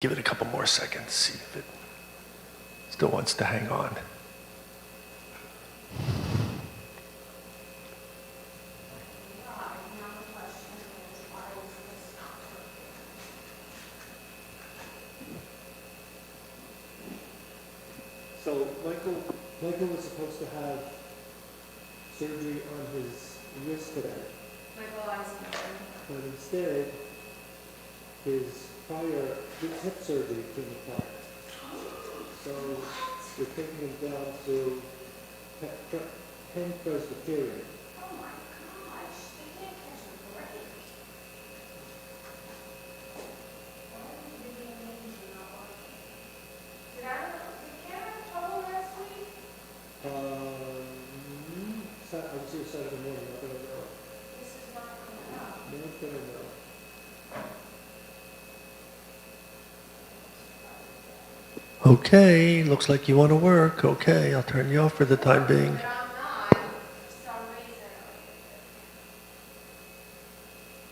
Give it a couple more seconds, see if it still wants to hang on. So Michael was supposed to have surgery on his wrist today. But instead, his hip surgery came apart. So we're taking him down to Penn Presbyterian. Oh my gosh, they can't catch a break. Did Karen have trouble last week? I was here Saturday morning, I don't know. This is not coming up. No, I don't know. Okay, looks like you want to work. Okay, I'll turn you off for the time being. But I'm not, for some reason.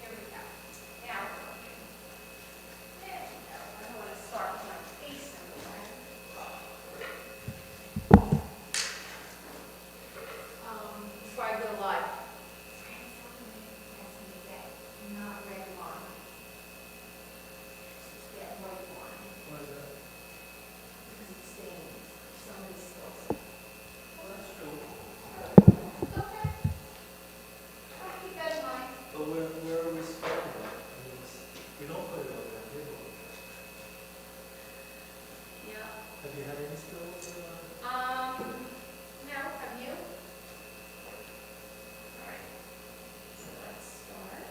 Here we go. Now we're working. There we go. I don't want to start with my face anyway. Before I go live. Not red wine. Get white wine. Why is that? Because it stains. Somebody spills it. Well, that's true. Okay. I'll keep that in mind. But where are we starting at? I mean, we don't put it on that table. Yeah. Have you had any spills? No, have you? All right. So let's start.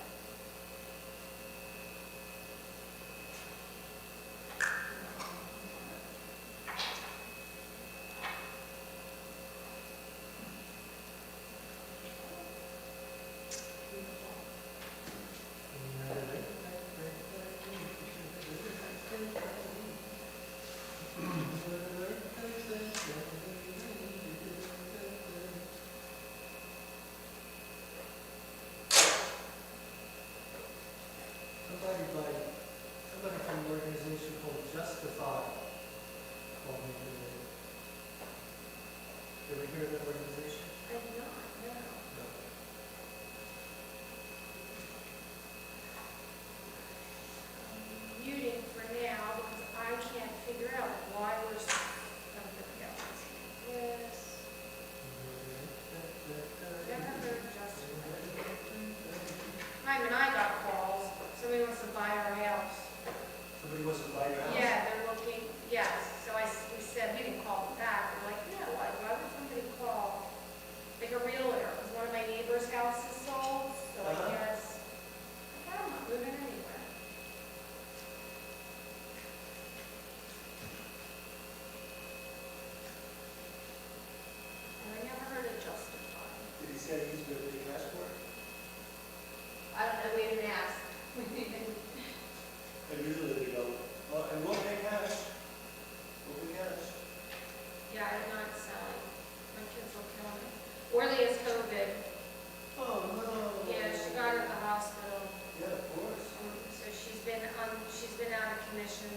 Somebody from the organization called Justify called me today. Did we hear that organization? I did not, no. No. Muting for now because I can't figure out why we're this. Never heard Justin. Hyman and I got calls. Somebody wants to buy our house. Somebody wants to buy your house? Yeah, they're looking, yes. So we said, we didn't call them back. We're like, no, why would somebody call? Like a realtor, because one of my neighbor's houses sold, so I guess, like, I'm not moving anywhere. And I never heard it justified. Did he say he's going to pay cash for it? I don't know, we didn't ask. And usually they go, well, and we'll pay cash. We'll pay cash. Yeah, I'm not selling. My kids will kill me. Orly has COVID. Oh, no. Yeah, she got her at the hospital. Yeah, of course. So she's been out of commission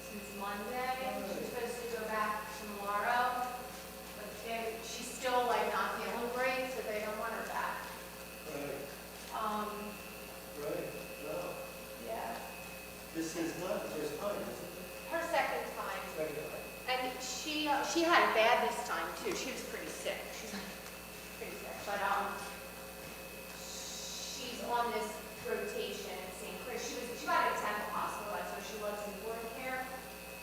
since Monday. She's supposed to go back tomorrow. But then she's still like not feeling great, so they don't want her back. Right, right, no. Yeah. This is not the first time, is it? Her second time. Second time. And she had it bad this time too. She was pretty sick. She's pretty sick. But she's on this rotation at St. Chris. She got it at Temple Hospital, so she was in newborn care.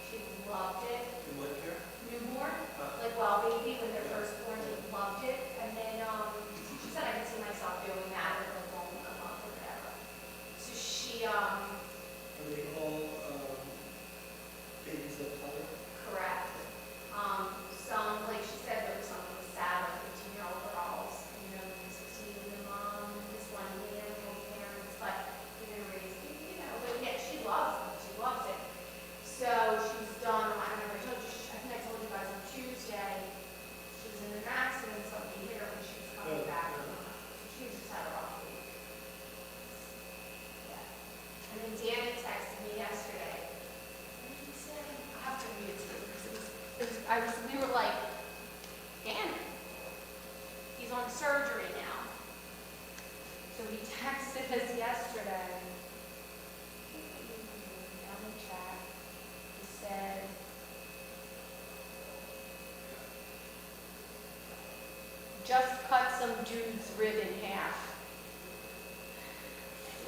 She loved it. In what care? Newborn, like well baby when they're first born, she loved it. And then she said I could see myself doing that in a month or whatever. So she Are they all babies of color? correct. Some, like she said, there was some that was sad, like 15-year-old girls, 16, the mom, this one, man, both parents, but they didn't raise, but yeah, she we were like, damn it. He's on surgery now. So he texted us yesterday. On the chat, he said, just cut some dude's rib in half.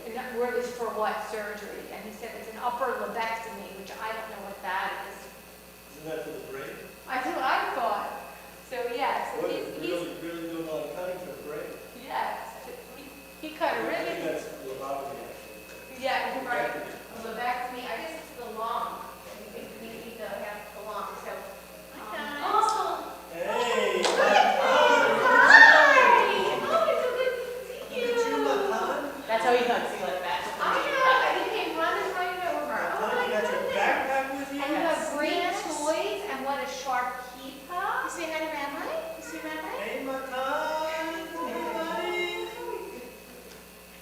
And that word is for what surgery? And he said it's an upper lobectomy, which I don't know what that is. Isn't that for the brain? That's what I thought. So yes, What, he's really doing a lot of cutting for the brain? yes, he cut a I think rib. that's lobotomy, actually. Yeah, right. A lobectomy. I guess it's the lung. We need to have the lung. So. Oh. Hey! Hi. Oh, it's so good to see you. That's how he hugs you like that. I know. And he came running right over. Oh my You got your goodness. backpack with you? And you have great toys, and what a sharp keeper. You say hi to Rabbi? You see Rabbi? Hey, Matan! Hey, buddy!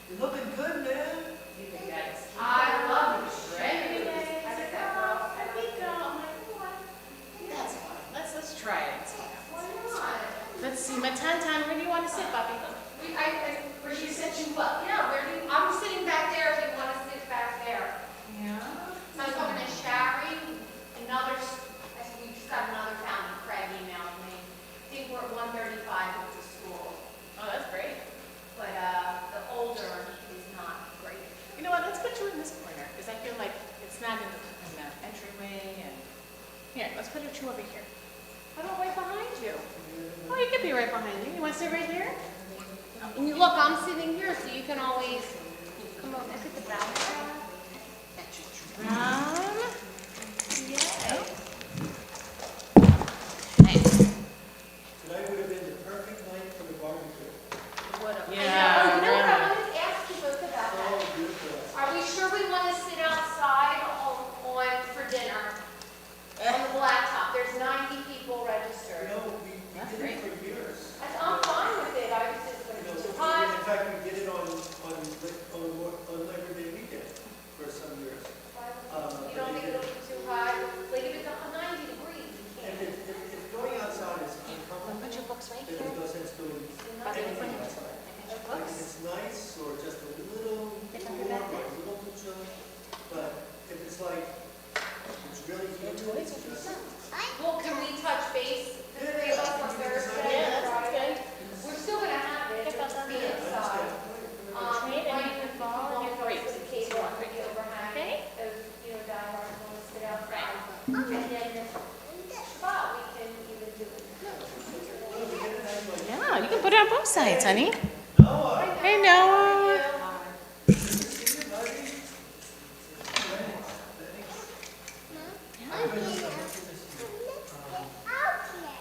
You're looking good, man. You think that's I love you. Right? I said that girl. There we go. I'm like, what? That's fun. Let's try it. Why not? Let's see. Matantan, where do you want to sit, Bobby? Where she set you up? Yeah, I'm sitting back there, if you want to sit back there. Yeah. So I was talking to Shari, we just got another family, Craig emailed me. I think we're at 135 with the school, Oh, that's great. but the older is not great. You know what? Let's put you in this corner because I feel like it's not in the entryway. And here, let's put you over here. How about right behind you? Oh, you could be right behind you. You want to sit right here? And you look, I'm sitting here, so you can always come over, look at the background. Yay. Nice. Tonight would have been the perfect night for the barbecue. Yeah, I know, really. I wanted to ask you both about that. Oh, beautiful. Are we sure we want to sit outside for dinner on the blacktop? There's 90 people You registered. know, we That's did great. it for years. I'm fine with it. I was just going You to know, be too in hot. fact, we did it on Labor Day weekend for some years. You don't think it'll be too hot? Like if it's 90 degrees, you And can't. if going outside is uncomfortable, Put your books right there's here. no sense doing Bobby, look anything right outside. here. Your Like if books. it's nice or just a little Pick up warm your or backpack. a little too chilly, but if it's like, it's really Your humid, toys it's will be just. set. Well, can we touch base, the three of us on Thursday? Yeah, that sounds Friday? good. We're still going to have it. Pick up It'll be something. inside. Trade and Right you can in the follow long your across grapes. the cable for the overhang. Okay. Of, diehard want to sit outside. And then Shabbat, we can even do it. Yeah, you can put it on both sides, honey. Noah, Hey, Noah.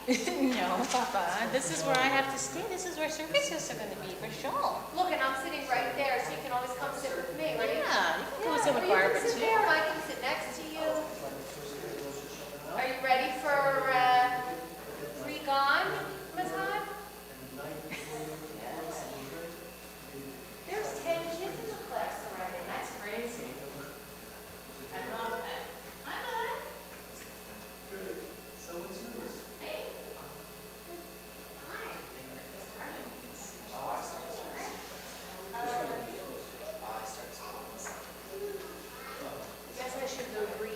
No, Papa. This is where I have to stay. This is where services are going to be, for sure. Look, and I'm sitting right there, so you can always come sit with me, right? Yeah, you can go sit with or you Barbara, can sit too. there, or I can sit next to you. Are you ready for free gone, Matan? There's 10 kids in the class already. That's crazy. I love that. I love it. so it's yours. Hey. You guys, I should go read.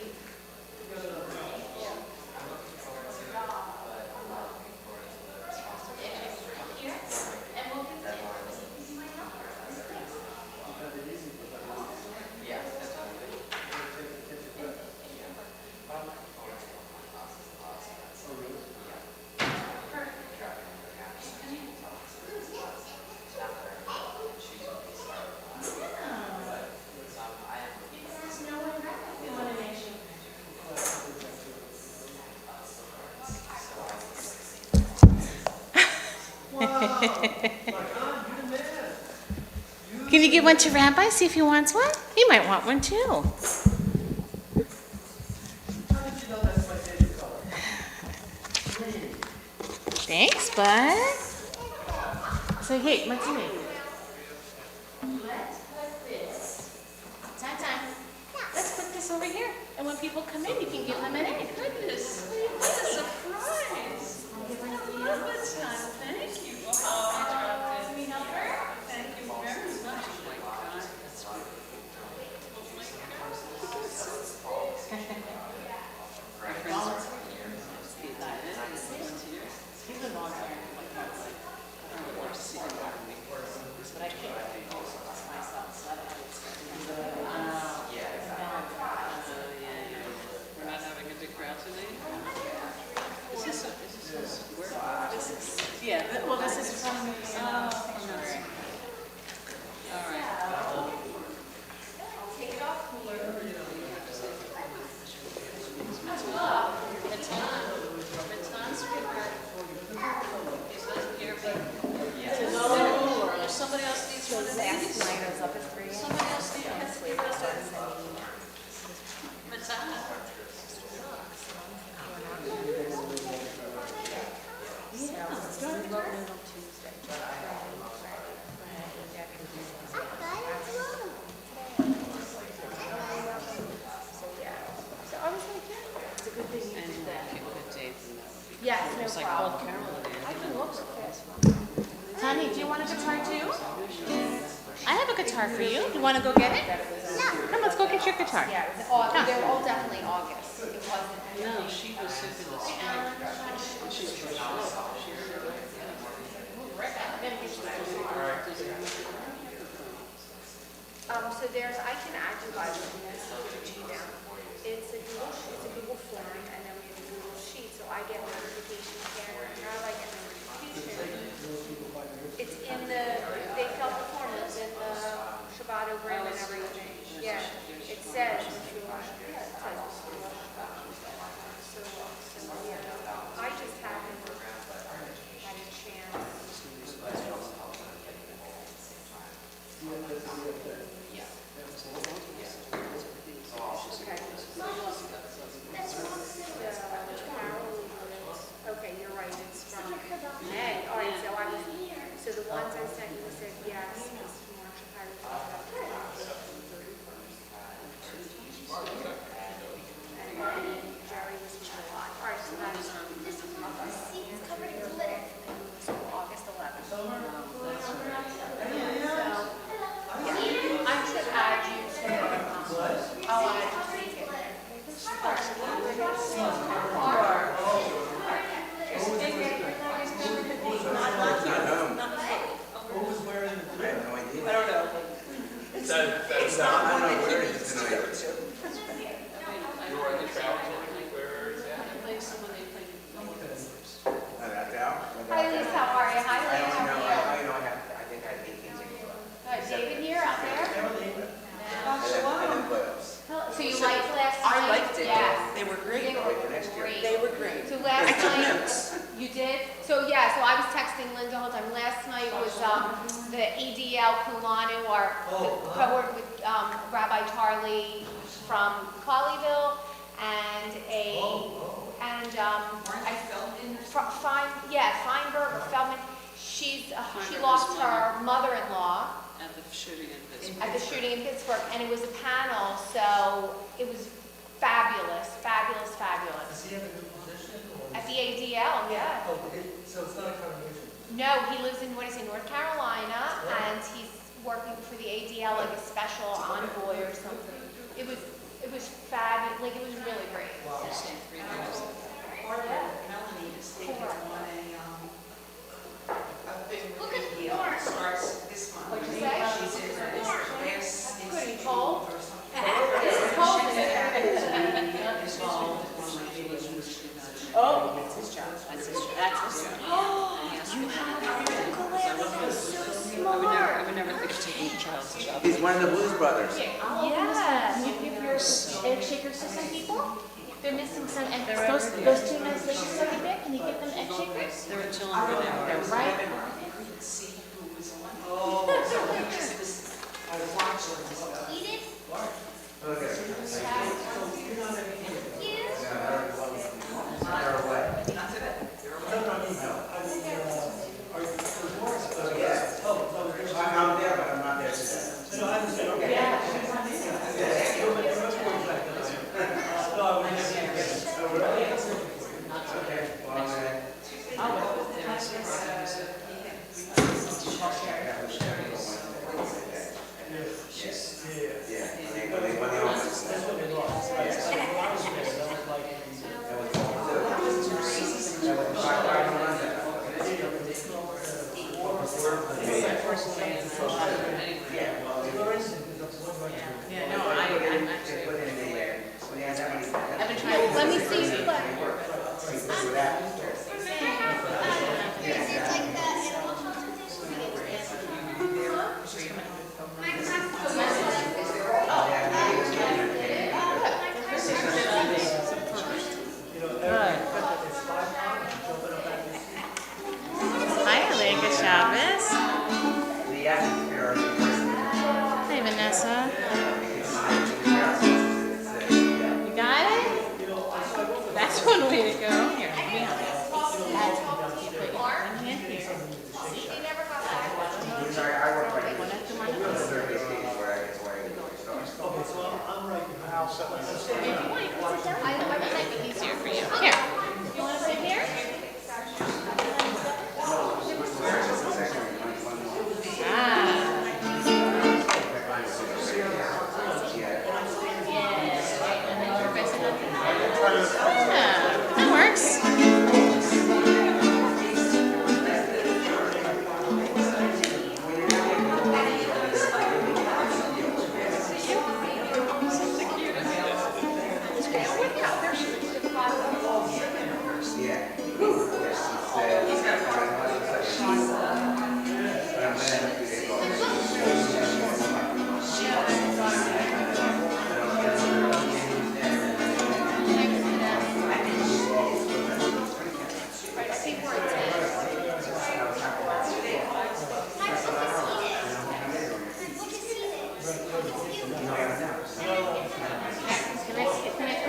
And we'll continue. This is my number. Can you give one to Rabbi, see if he wants one? He might want one too. How did you know that's my favorite color? Green. Thanks, bud. So, hey, what's your name? Let's put this. Time. Let's put this over here. And when people people come in, you can give them an egg. Goodness, what a surprise. I love that time. Thank you. Thank you very much. Oh my God, that's great. Oh my God, this is so big. My friends are volunteers. He's been volunteering for like months. I don't know where to see him every week. But I can't do this myself, so I don't have experience. We're not having a big crowd today? Is this where? This is, yeah, well, this is from the, from the break. All right. Take it off cooler. Somebody else needs one of these. Somebody else needs Yes, It's no like problem. old Carol. I can look at this. Honey, do you want a guitar too? I have a guitar for you. You want to go get it? Come, let's go get your guitar. Yeah, it was they were all definitely August. It wasn't. No, she was sick in the spring. She was So there's, I can add you guys on this email. It's a Google form, and then we have a Google sheet, so I get notifications there, and how do I get notifications? It's in the, they filled the form, it's in the Shabbat agreement and everything. Yeah, it says, yeah, it says. So, yeah, I just haven't had a chance. Okay, you're right, it's from May. All right, so so the ones I sent you said yes, it's March, and then Jerry was July. All right, so that's, it's covered in glitter. So August 11th. So, I should add you to, I'll add you to it. Hi, Lisa, how are you? Hi, Lisa, how are you? David here, out there? So you liked last night? I liked it. Yes. They were great. They were great. They were great. So I last took night, notes. you did? So yeah, so I was texting Linda the whole time. Last night was the ADL Kulanu, our cohort with Rabbi Charlie from Colleyville, and Feinberg or Feldman. She lost her mother-in-law At the shooting in Pittsburgh. at the shooting in Pittsburgh, and it was a panel, so it was fabulous. Does he have a new position? Or At the ADL, yeah. Oh, so it's not a combination? No, he lives in, North Carolina, and he's working for the ADL like a special envoy or something. It was fabulous, like it was really great. Wow. Melanie is taking on a big Look at deal. Lauren. Starts this month. What'd you say? She's in her last Good, you cold? or something. This is cold. Oh, that's his job. That's his job. You have a ukulele, that's so I smart. would never think of taking a child's job. He's one of the Blues Brothers. Yes, you give your egg shakers to some people? They're missing some egg, those two nice ladies over there, can you give them egg shakers? They're in children now. They're right. Couldn't see who was on. Oh, I was watching. Eat it? Okay. you're not having any. They're away. No, email. Are you, for Morris? Yes. Oh, there's. I'm there, but I'm not there today. No, I understand, okay. Yeah. No, me see you play. Hi, Aleka Shabbos. Hey, Vanessa. You got it? That's one way to go. Here, let me help you. You put your one hand here. They never got back. Sorry, I work right One after one. here. Service station where I get to where I Okay, so I'm right behind. If you want, you can sit down. It might be easier for you. Here. You want to sit here? That works.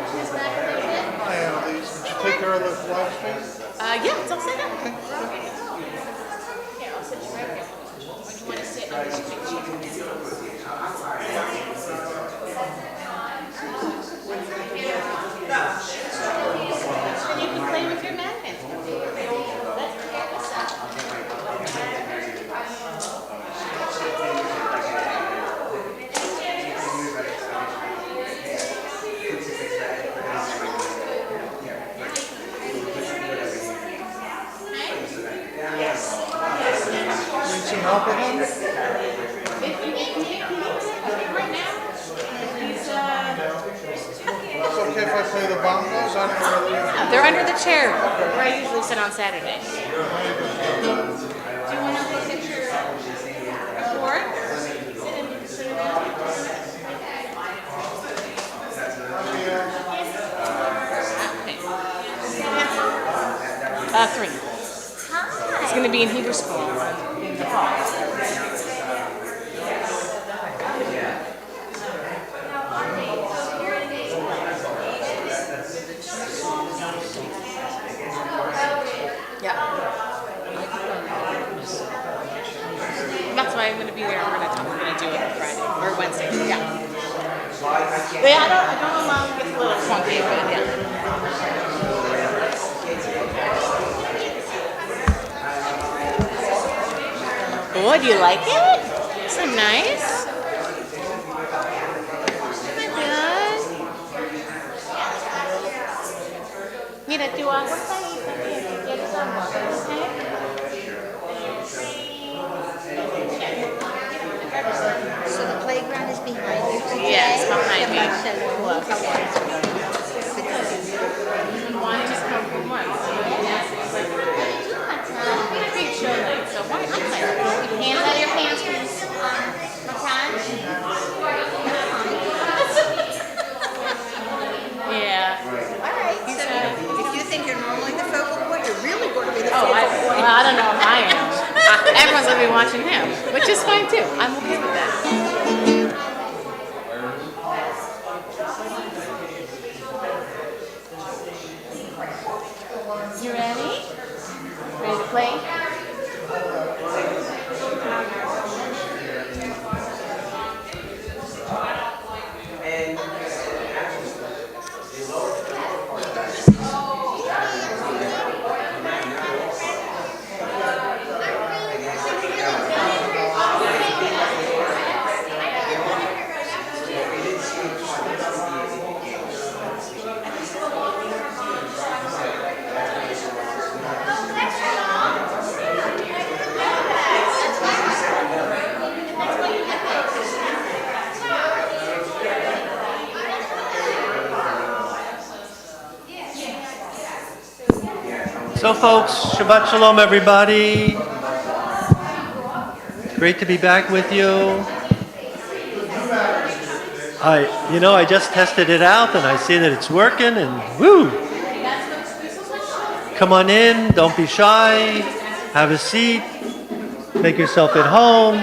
Hi, Annalise. Did you take care of the live stream? Yeah, it's all set up. Here, I'll sit you right here. Or do you want to sit on this big chair? And you can play with your magnets. Let's pair this up. Need some help with him? If you need right now, he's It's okay if I play the bongos? I don't know whether you... they're under the chair where I usually sit on Saturdays. Do you want to look at your board? Sit in, sit down. Okay. 3. It's going to be in Hebrew school in the fall. Yeah. That's why I'm going to be there. We're going to do it on Friday or Wednesday. Yeah. Yeah, I don't know how it gets a little funky, but yeah. Oh, do you like it? So nice. Mira, tú aguanta ahí también, si quieres agua, So the playground is behind you today? Yes, behind me. Look. You wanted to come for once. Pretty show night, so why not? Hands out of your pants, please. Yeah. All right, so if you think you're normally the focal point, you're really going to be the Oh, focal point. well, I don't know if I am. Everyone's going to be watching him, which is fine too. I'm okay with that. You ready? Ready to play? So folks, Shabbat Shalom everybody. Great to be back with you. I just tested it out and I see that it's working and woo! Come on in, don't be shy, have a seat, make yourself at home.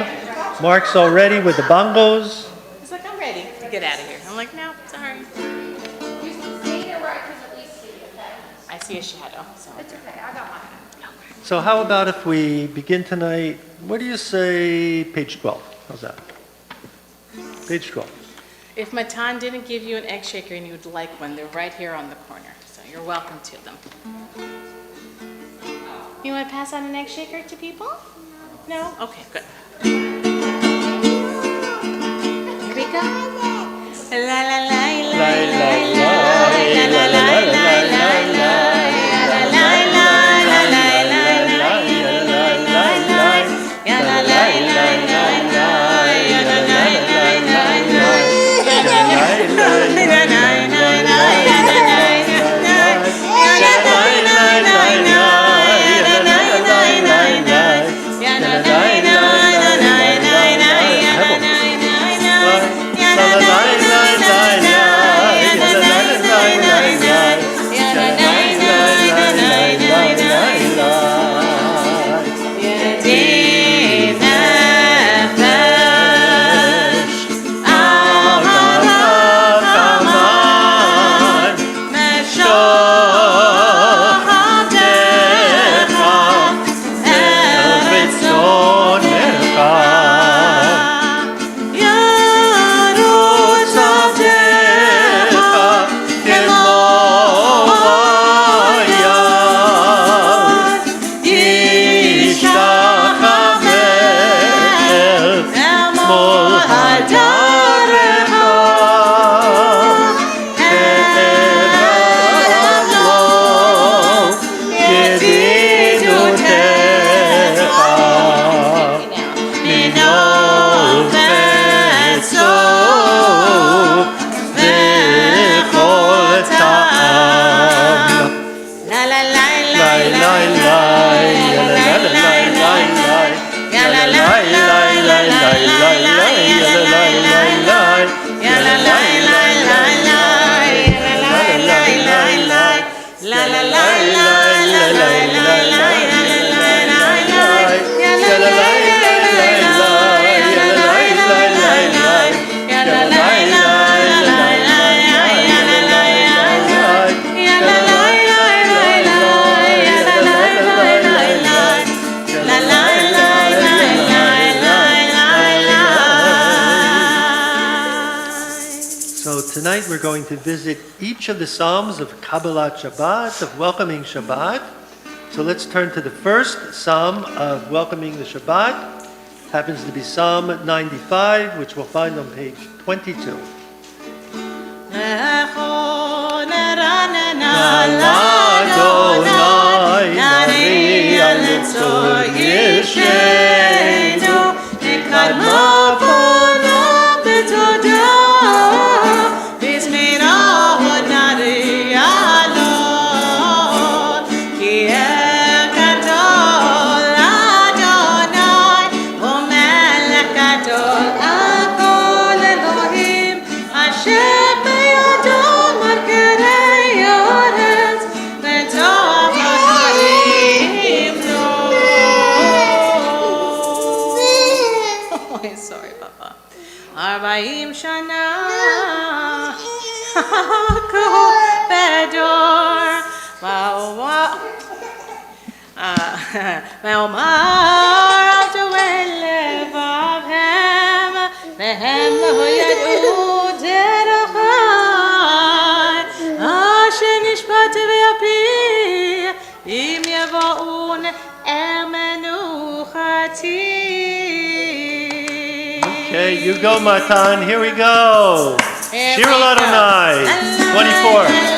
Mark's all ready with the bongos. He's like, I'm ready to get out of here. I'm like, no, sorry. You can stay there where I can at least see you, okay? I see a shadow. So. It's okay, I got mine. So how about if we begin tonight, what do you say, page 12? How's that? Page 12. If Matan didn't give you an egg shaker and you would like one, they're right here on the corner. So you're welcome to them. You want to pass on an egg shaker to people? No? Okay, good. Here we go. La la la la la la la la la la la la. Tonight we're going to visit each of the Psalms of Kabbalat Shabbat, of welcoming Shabbat. So let's turn to the first Psalm of welcoming the Shabbat. Happens to be Psalm 95, which we'll find on page 22. Okay, you go, Matan. Here we go. Shir Adonai, 24.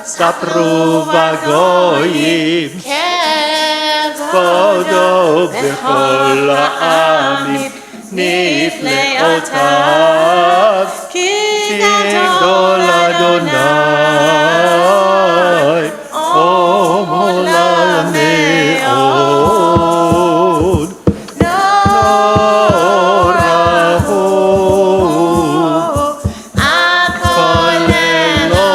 ספרו בגויים כבודו בכל העמים נפלאותיו כי גדול אדוני עולם מאוד נורא הוא הכל אלוהים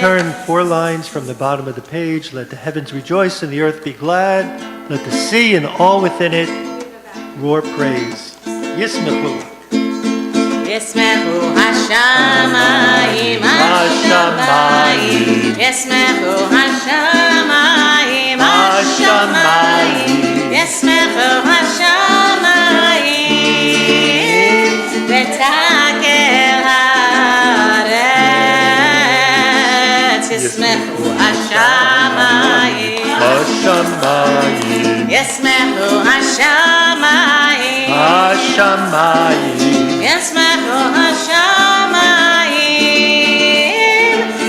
Turn 4 lines from the bottom of the page. Let the heavens rejoice and the earth be glad. Let the sea and all within it roar praise. Yismechu. Yismechu hashamayim, hashamayim. Yismechu hashamayim, hashamayim. Yismechu hashamayim. V'takel haaretz. Yismechu hashamayim, Hashamayim. Yismechu hashamayim, Hashamayim. Yismechu hashamayim,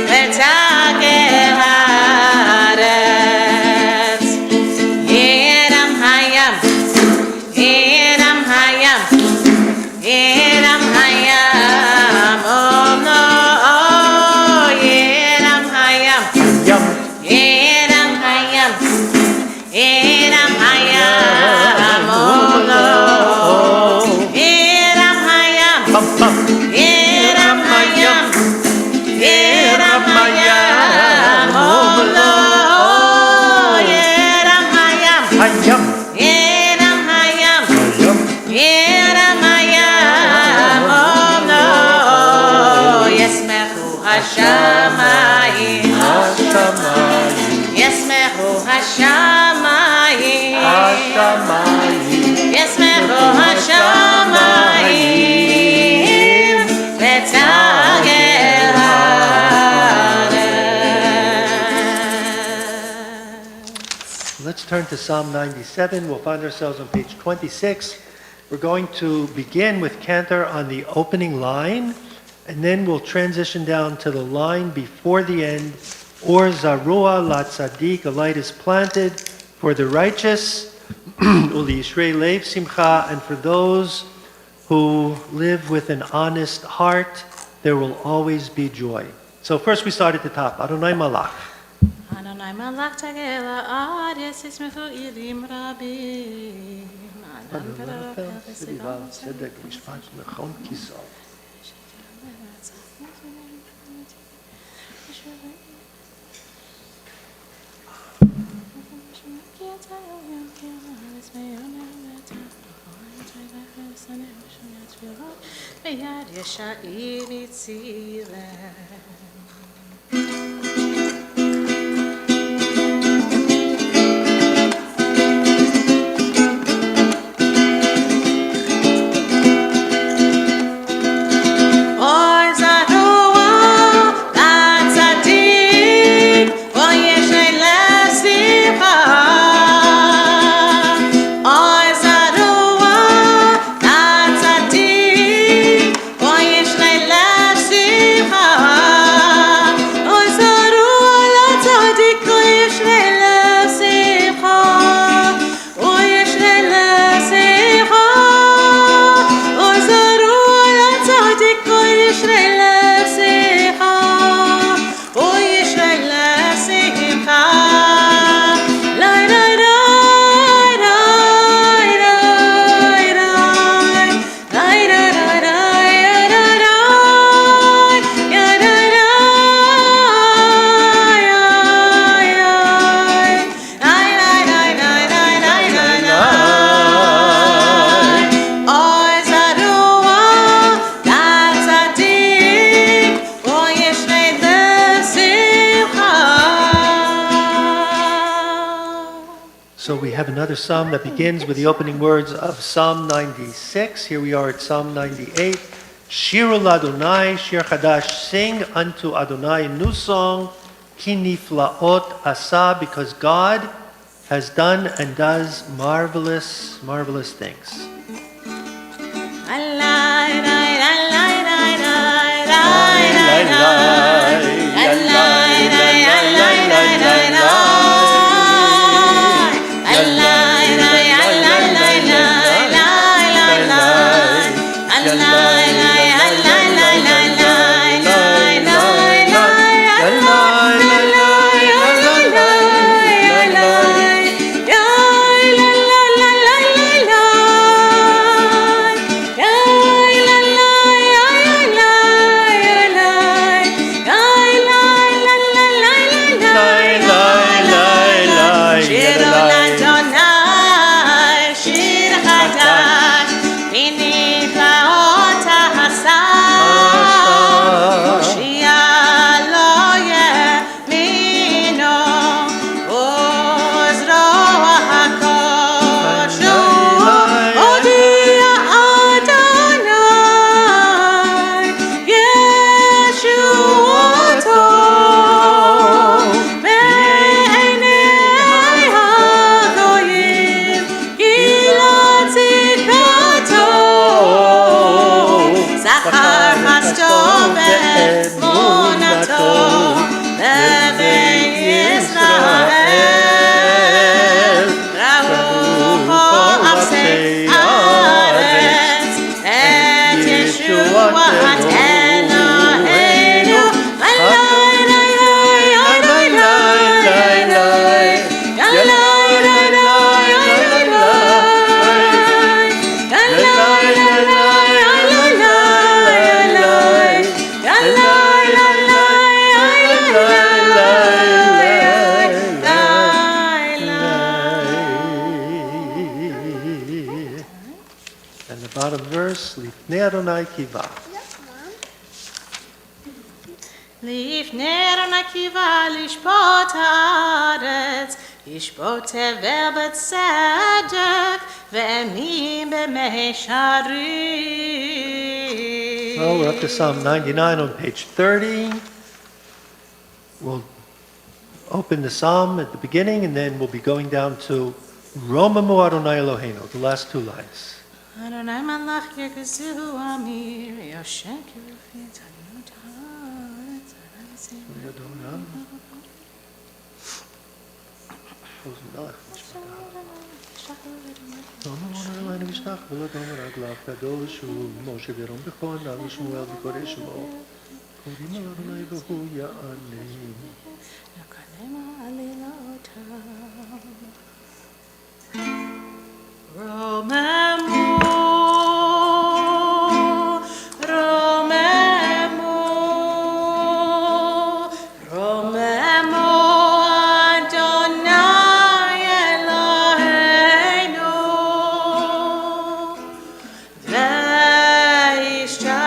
v'takel haaretz. Yeram hayam, yeram hayam, yeram hayam, oh no, oh, yeram hayam, Yum. yeram hayam, yeram hayam, oh no. Bum, bum. Yeram hayam, yeram hayam, oh no, yeram hayam, Hayam. yeram hayam, Hayam. yeram hayam, oh no, yismechu hashamayim, Hashamayim. yismechu hashamayim, Hashamayim. yismechu hashamayim. Let's turn to Psalm 97. We'll find ourselves on page 26. We're going to begin with cantor on the opening line, and then we'll transition down to the line before the end. Or Zarua la Tzadik, a light is planted for the righteous, Uli Yishrei Lev Simcha, and for those who live with an honest heart, there will always be joy. So first we start at the top. Adonai Malach. Adonai malach tagel haaretz yismechu ilim rabim. Adam v'rachel v'sivam Tzedek, Mishpat, Nechon, Kisov. ביד ישעים הצילם. So we have another psalm that begins with the opening words of Psalm 96. Here we are at Psalm 98. Shiru Adonai, Shir Chadash, sing unto Adonai a new song, Ki niflaot asa, because God has done and does marvelous, marvelous things. And the bottom verse, Lifnei Adonai Kiva. לפני אדוני קיווה לשפוט הארץ, לשפוט תבל בצדק, ואמין במישרים. Well, we're up to Psalm 99 on page 30. We'll open the psalm at the beginning, and then we'll be going down to Romamu Adonai Eloheinu, the last two lines. אדוני מלך יגזו אמיר, יושן כרופין תנות הארץ, ושמח ולדום רגליו קדוש הוא, משה ורום בכהניו ושמואל בקורא שמו, קוראים על אדוני והוא יענה. לקדם עלילותיו. רוממו, רוממו, רוממו אדוני אלוהינו, וישתחוו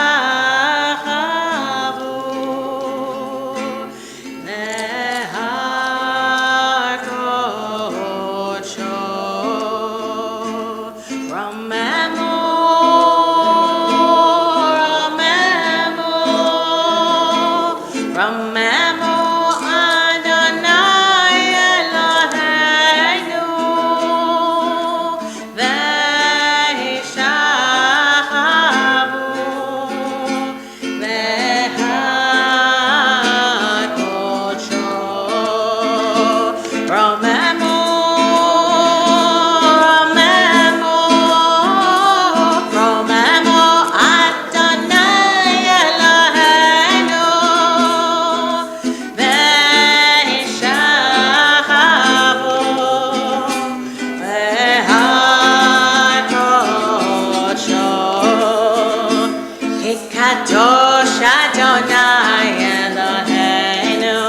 Kadosh Adonai Eloheinu.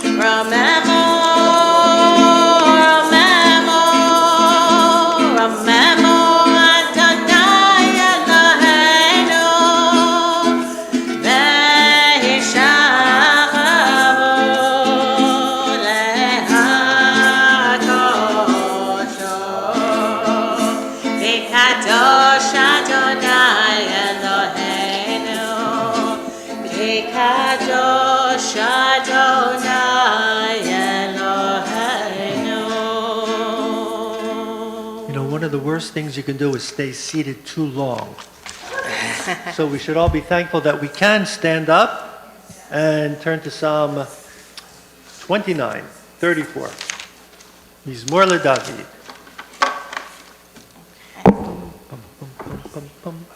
Remember, Adonai Eloheinu. Ve'hishachavu lehakosho. Kadosh Adonai Eloheinu. Kadosh Adonai Eloheinu. You know, one of the worst things you can do is stay seated too long. So we should all be thankful that we can stand up and turn to Psalm 29, 34. Mizmor LeDavid. Bum, bum, bum, bum, bum.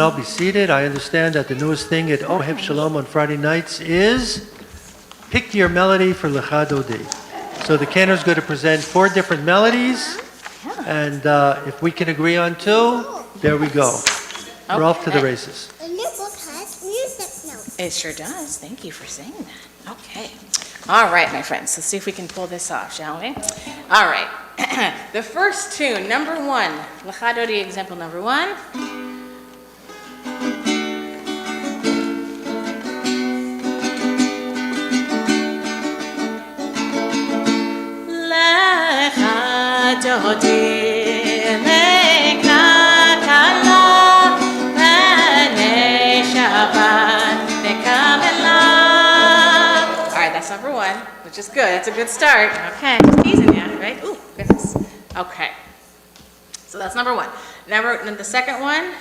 I'll be seated. I understand that the newest thing at Ohev Shalom on Friday nights is pick your melody for Lecha Dodi. So the cantor's going to present 4 different melodies, and if we can agree on 2, there we go. We're off to the races. The new book has music notes. It sure does. Thank you for saying that. Okay. All right, my friends. Let's see if we can pull this off, shall we? All right. The first tune, number 1. Lecha Dodi, example number 1. Lecha That's number one, which is good. That's a good start. Okay, just teasing you, right? Ooh, goodness. Okay, so that's number one. The second one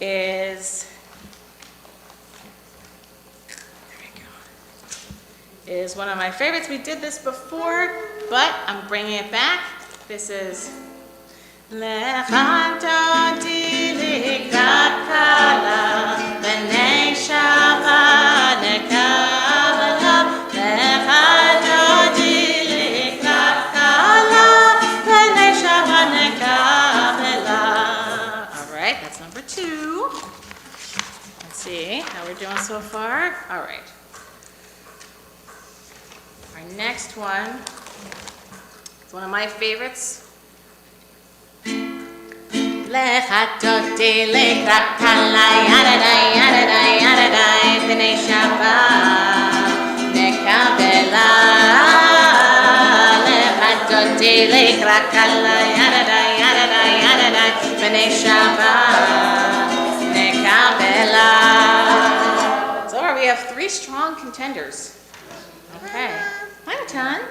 is, is one of my favorites. We did this before, but I'm bringing it back. This is Lecha dodi likrat kala b'nei Shabbat nekabela. Lecha dodi likrat kala b'nei Shabbat nekabela. All right, that's number two. Let's see how we're doing so far. All right. Our next one is one of my favorites. Lecha dodi likrat kala yadadai yadadai yadadai b'nei Shabbat nekabela. Lecha dodi likrat kala yadadai yadadai yadadai b'nei Shabbat nekabela. So far we have three strong contenders. Okay. Hi, Ton.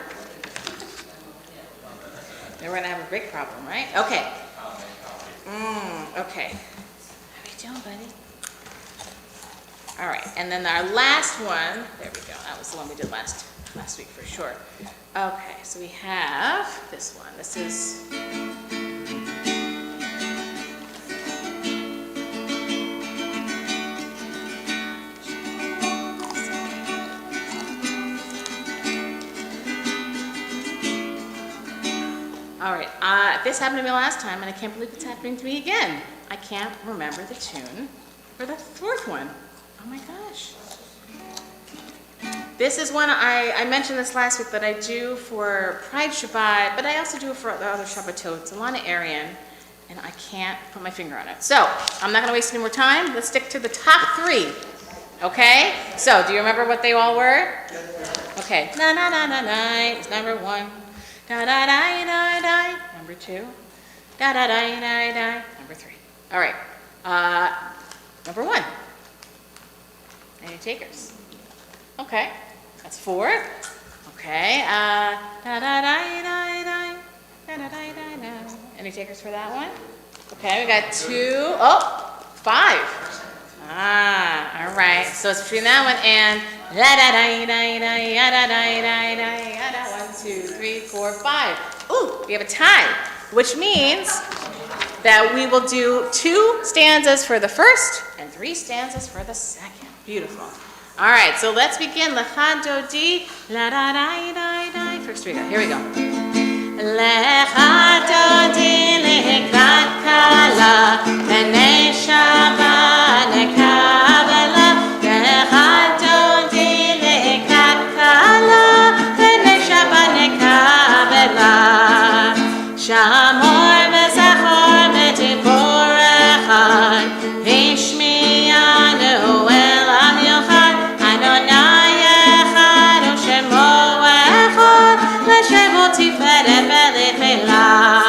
Then we're gonna have a big problem, right? Okay. Okay. How you doing, buddy? All right, and then our last one. There we go. That was the one we did last week for sure. Okay, so we have this one. This is. All right, this happened to me last time, and I can't believe it's happening to me again. I can't remember the tune for the fourth one. Oh my gosh. This is one, I mentioned this last week, that I do for Pride Shabbat, but I also do it for the other Shabbatot. It's Alana Aryan, and I can't put my finger on it. So, I'm not gonna waste any more time. Let's stick to the top three, okay? So, do you remember what they all were? Okay, na na na na na is number one. Da da da da da. Number two. Da da da da da. Number three. All right. Number one. Any takers? Okay. That's four. Okay. Da da da da da. Da da da da da. Any takers for that one? Okay. We got two. Oh, five. All right. So it's between that one and la da da da da da da da da da. 1, 2, 3, 4, 5. Ooh, we have a tie, which means that we will do 2 stanzas for the first and 3 stanzas for the second. Beautiful. All right. So let's begin. Lecha dodi la da da da da. First we go. Here we go. Lecha dodi likrat kala b'nei Shabbat nekabela. Lecha dodi likrat kala b'nei Shabbat nekabela. Shamor v'zachor v'dibor echad v'shmiyanu elam yochad Adonai echad u'shemo echad l'shemo tiferet v'lechelah.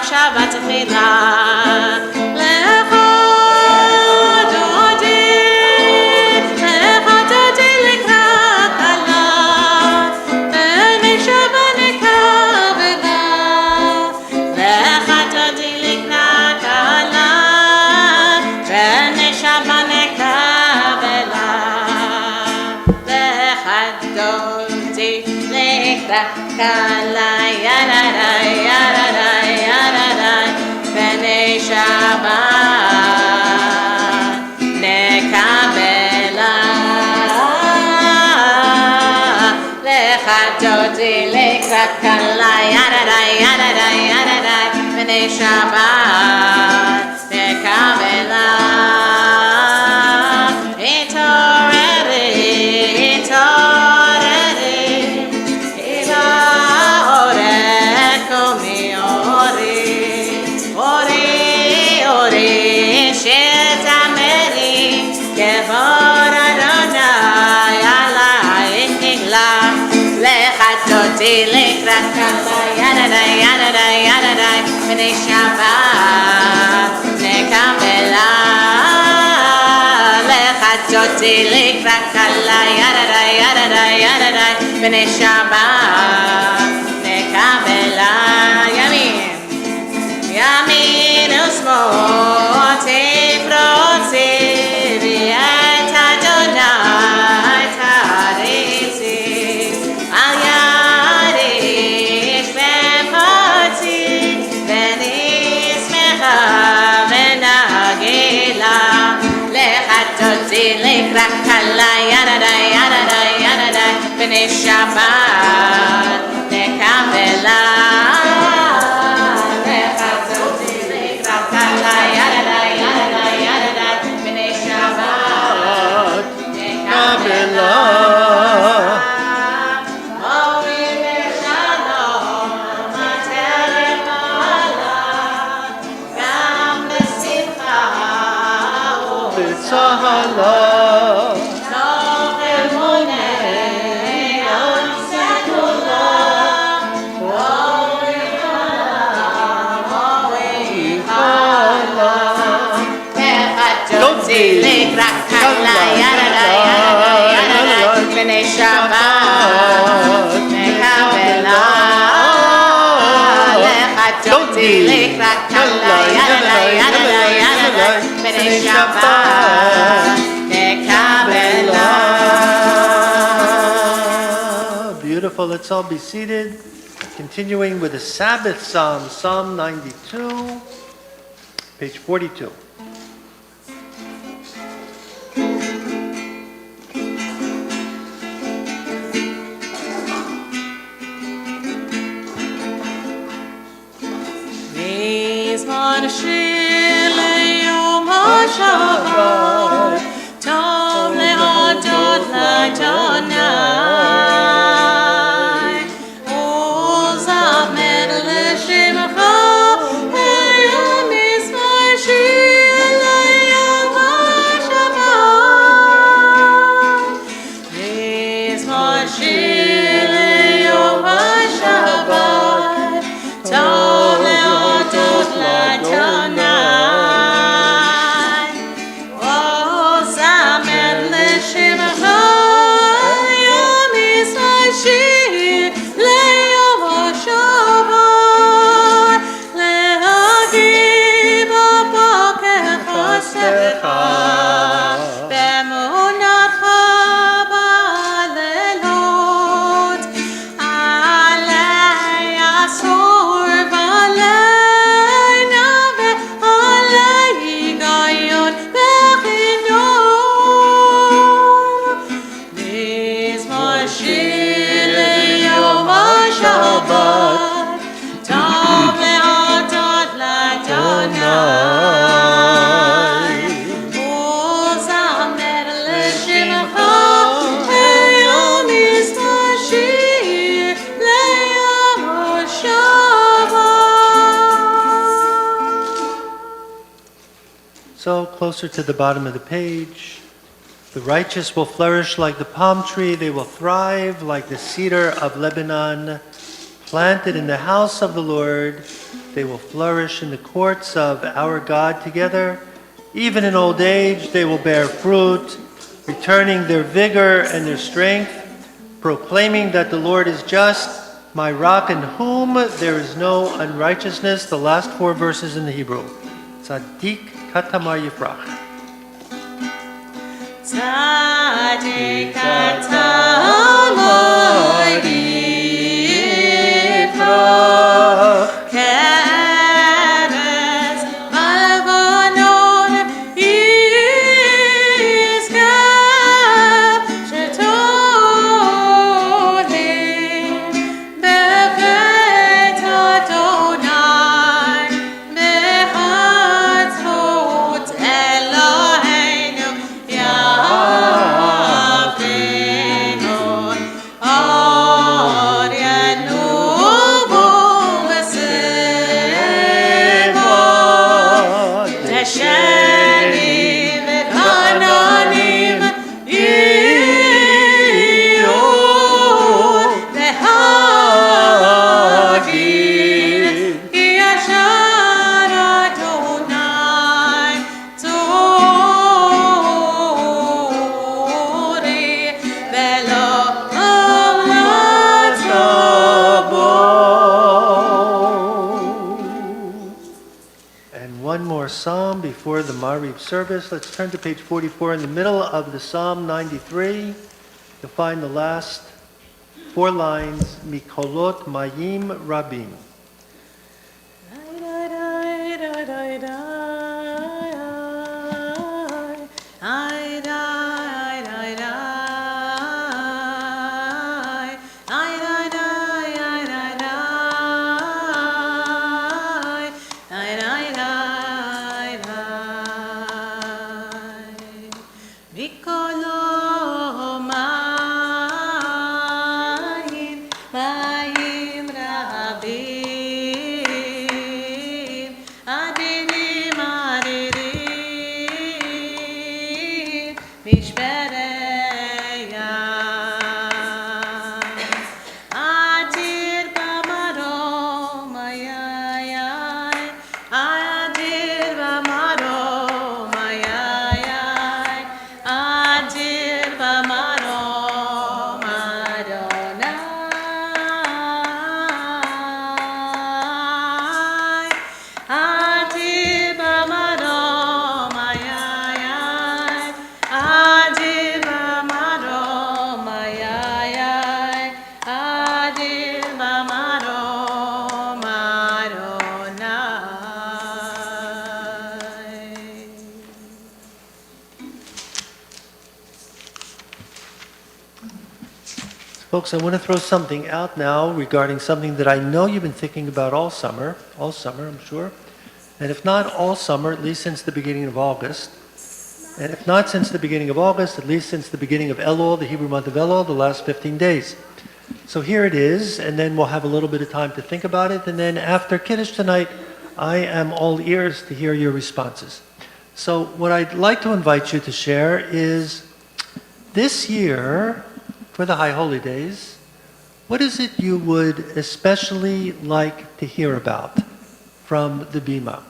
Shabbat tefillah. Lecha dodi likrat kala b'nei Shabbat nekabela. Lecha dodi likrat kala b'nei Shabbat nekabela. Lecha dodi likrat kala yadada yadada. B'nei Shabbat nekabela. לחתותי לקראת כלה, ידעי, ידעי, ידעי, בני שבת לקבלה. התעוררי, התעוררי, התעורר קומי אורי, אורי, אורי, שתעמדי כבוד אדוני עלייך נגלה. לחתותי לקראת כלה, ידעי, ידעי, ידעי, בני שבת נקבלה. לחתותי לקראת כלה, ידעי, ידעי, ידעי, בני שבת נקבלה. ימין, ימין ושמאל תפרוצי ואת אדוני תריצי. על ידי שפפתי ונשמחה ונגילה. לחתותי לקראת כלה, ידעי, ידעי, ידעי, בני שבת נקבלה. לחתותי לקראת כלה, ידעי, ידעי, ידעי, בני שבת נקבלה. אומרים בשלום, הטרף עלה, גם בשמחה בצהלה. תוך אמוני עושה כולה. אומרים חלה, לחתותי לקראת כלה, ידעי, ידעי, ידעי, בני שבת נקבלה. לחתותי לקראת כלה, ידעי, ידעי, ידעי, בני שבת נקבלה. Beautiful. Let's all be seated. Continuing with the Sabbath Psalm, Psalm 92, page 42. מזמור שיר ליום השבת, טוב להודות לאדוני. ולזמר לשמך, היום מזמור שיר ליום השבת. מזמור שיר ליום השבת, טוב להודות לאדוני. ולזמר לשמך, היום מזמור שיר ליום השבת. להגיד בבוקר חסדך, באמונתך בלילות. עלי עשור ועלי נווה, עלי היגיון וחינוך. מזמור שיר ליום השבת, טוב להודות לאדוני. ולזמר לשמך, היום מזמור שיר ליום השבת. So closer to the bottom of the page. The righteous will flourish like the palm tree. They will thrive like the cedar of Lebanon. Planted in the house of the Lord, they will flourish in the courts of our God together. Even in old age, they will bear fruit, returning their vigor and their strength, proclaiming that the Lord is just, my rock in whom there is no unrighteousness. The last 4 verses in the Hebrew. Tzadik katamar yifrach. Tzadik katamar yifrach, keres Lebanon yizkar, shetoleh psalm before the Mariv service. Let's turn to page 44 in the middle of the Psalm 93. You'll find the last 4 lines, Mikolot Mayim Rabim. Folks, I want to throw something out now regarding something that I know you've been thinking about all summer, I'm sure. And if not all summer, at least since the beginning of August. And if not since the beginning of August, at least since the beginning of Elul, the Hebrew month of Elul, the last 15 days. So here it is, and then we'll have a little bit of time to think about it. And then after Kiddush tonight, I am all ears to hear your responses. So what I'd like to invite you to share is this year, for the High Holy Days, what is it you would especially like to hear about from the Bima,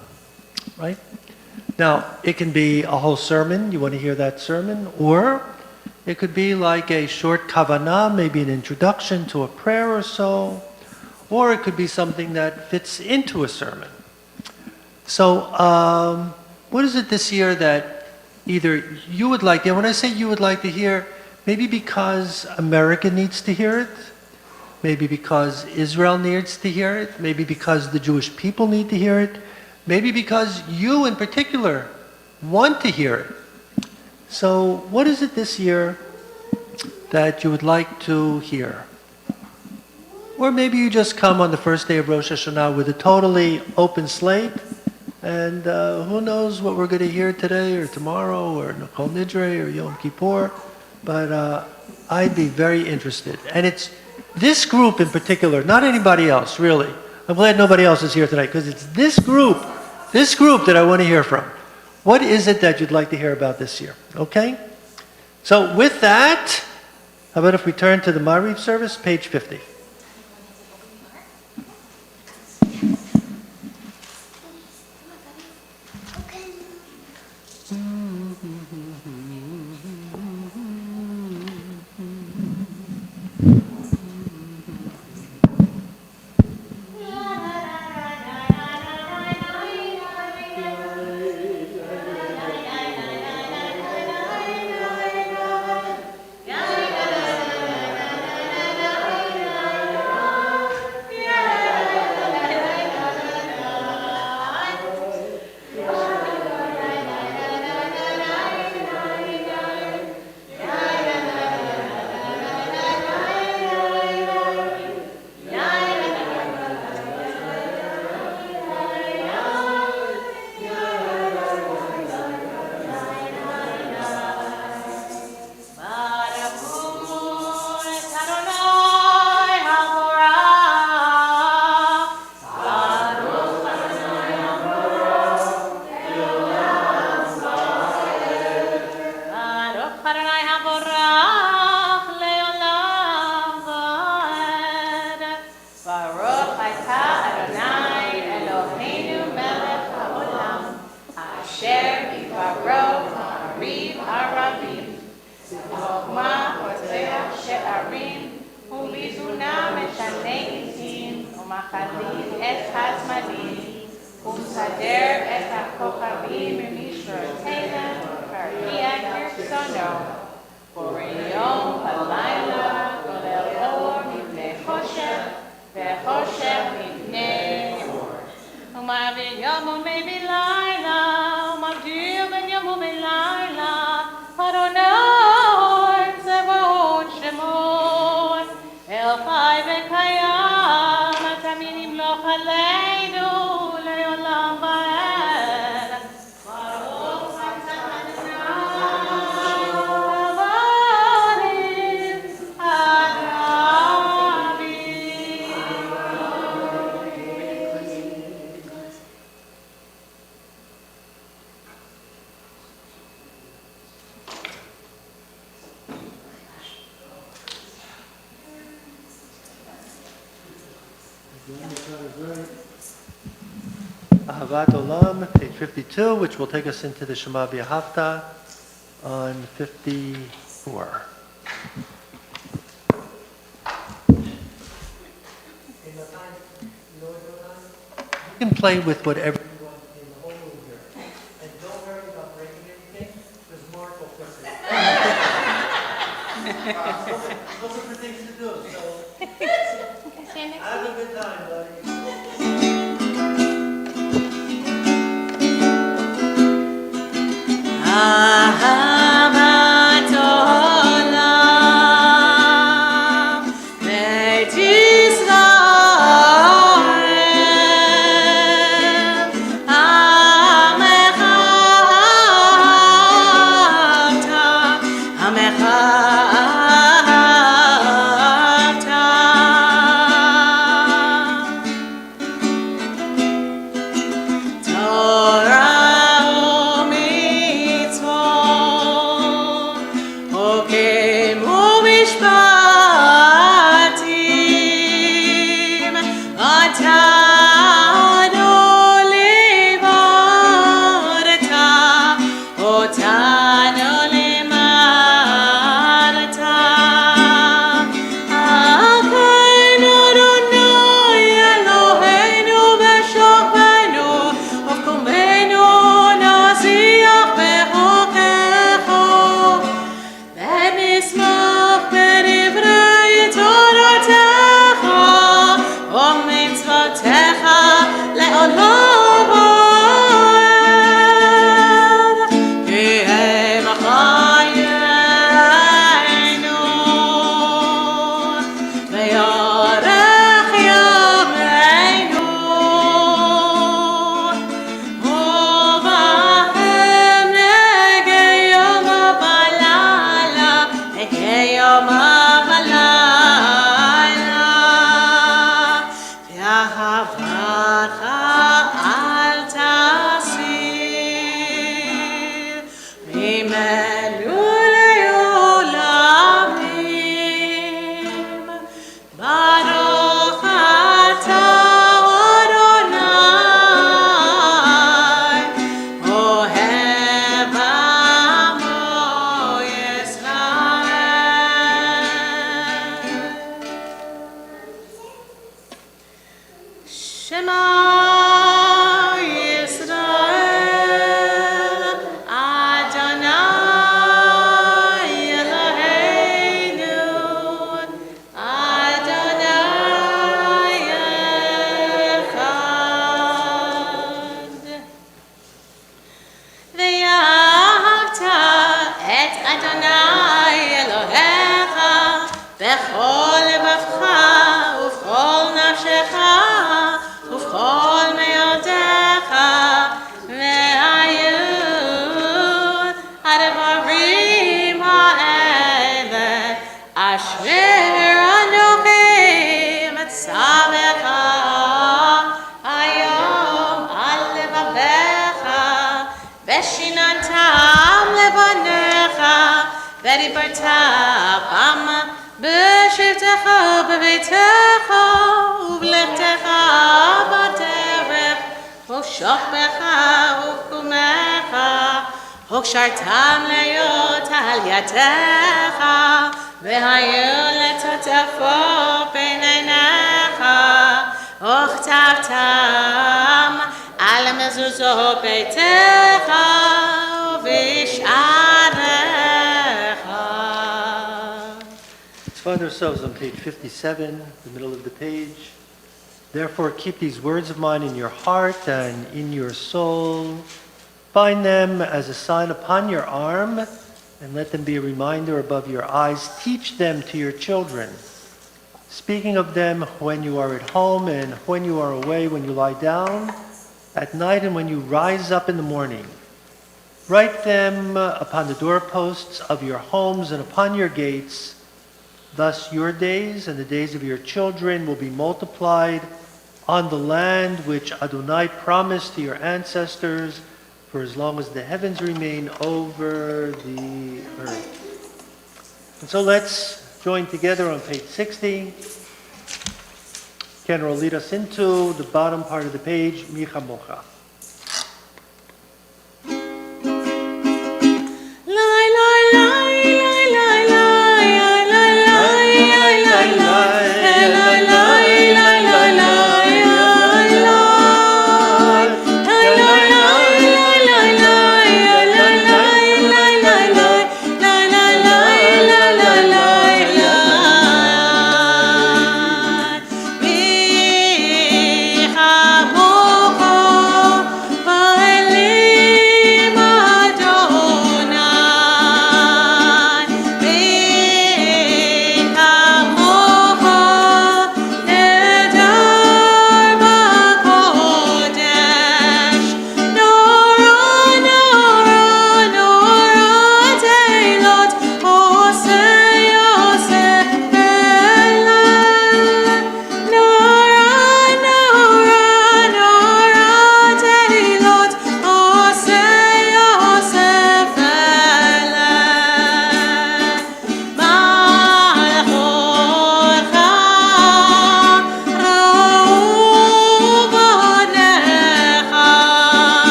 right? Now, it can be a whole sermon, you want to hear that sermon, or it could be like a short kavanah, maybe an introduction to a prayer or so, or it could be something that fits into a sermon. So, what is it this year that either you would like, and when I say you would like to hear, maybe because America needs to hear it, maybe because Israel needs to hear it, maybe because the Jewish people need to hear it, maybe because you in particular want to hear it. So what is it this year that you would like to hear? Or maybe you just come on the first day of Rosh Hashanah with a totally open slate, and who knows what we're going to hear today or tomorrow or Kol Nidre or Yom Kippur. But I'd be very interested. And it's this group in particular, not anybody else, really. I'm glad nobody else is here tonight, because it's this group that I want to hear from. What is it that you'd like to hear about this year? Okay? So with that, how about if we turn to the Mariv service, page 50. ומסדר את הכוכבים ממשרתיהם, והרקיע כרצונו. בורא יום ולילה, כולל אור מפני חושך, וחושך מפני אור. ומעביר יום ומביא לילה, ומבדיל בין יום ולילה, אדוני צבאות שמו, אל חי וקיים, תמיד ימלוך עלינו לעולם ועד. ברוך אתה אדוני אלוהים Ahavat Olam, page 52, which will take us into the Shema V'ahavta on 54. You can play with whatever you want in the whole room here. And don't worry about breaking anything, because Mark will fix it. Those are the things to do, so have a good time, buddy. אהבת עולם, בית ישראל, עמך אהבת, עמך אהבת. תורה חוקים ומשפטים, אותנו לימדת, אותנו לימדת. אחינו אדוני אלוהינו בשוכבנו, ובקומנו נשיח בחוקיך. ונשמח בדברי תורתך ומצוותיך לעולם ועד, כי הם חיינו ויארך ימינו, ובהם נגע יום ולילה, יום ולילה. ואהבתך אל תסיר ממנו לעולמים. ברוך אתה אדוני, אוהב עמו ישראל. שמע ישראל, אדוני אלוהינו, אדוני אחד. ואהבת את אדוני אלוהיך בכל לבבך ובכל נפשך ובכל מאודך, והיו הדברים האלה אשר אנוכי מצווך היום על לבביך, ושיננתם לבניך, ודיברת בם בשבתך בביתך ובלכתך בדרך, ובשוכבך ובקומך, וקשרתם להיות על ידך, והיו לטוטפות בין עיניך, וכתבתם על מזוזות ביתך ובשעריך. Let's find ourselves on page 57, the middle of the page. Therefore, keep these words of mine in your heart and in your soul. Bind them as a sign upon your arm, and let them be a reminder above your eyes. Teach them to your children, speaking of them when you are at home and when you are away, when you lie down at night and when you rise up in the morning. Write them upon the doorposts of your homes and upon your gates. Thus your days and the days of your children will be multiplied on the land which Adonai promised to your ancestors for as long as the heavens remain over the earth. And so let's join together on page 60. Ken will lead us into the bottom part of the page, Micha Mocha.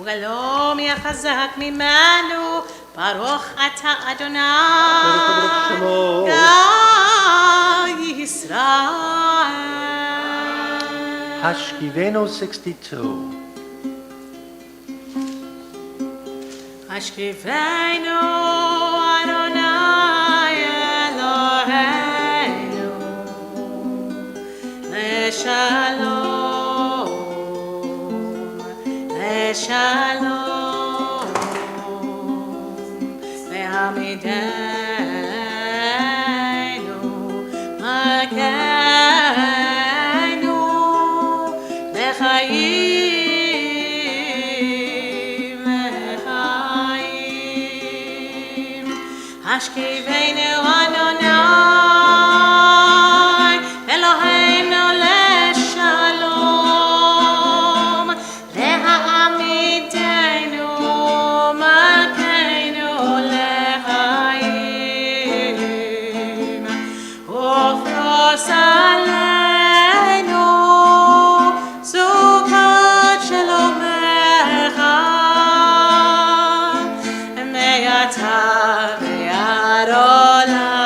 וגלום יהיה חזק ממנו, ברוך אתה אדוני, גיא ישראל. Hashkiveno 62. השכיבנו אדוני אלוהינו לשלום, לשלום, והעמידנו מלכנו לחיים, לחיים. השכיבנו אדוני אלוהינו לשלום, להעמידנו מלכנו לחיים, ופרוס עלינו סוכת שלומך מעתה ועד עולם.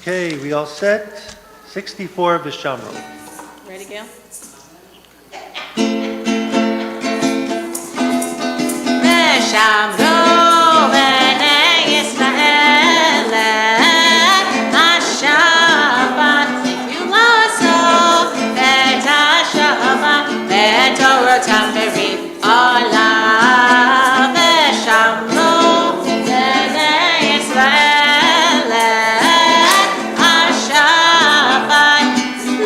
Okay, we all set? 64 Vishamro. Ready, Gail? Vishamro, B'nai Yisrael, HaShabbat, Yulaso, Et HaShabbat, Et Orotam Berit Olam, Vishamro, B'nai Yisrael, HaShabbat,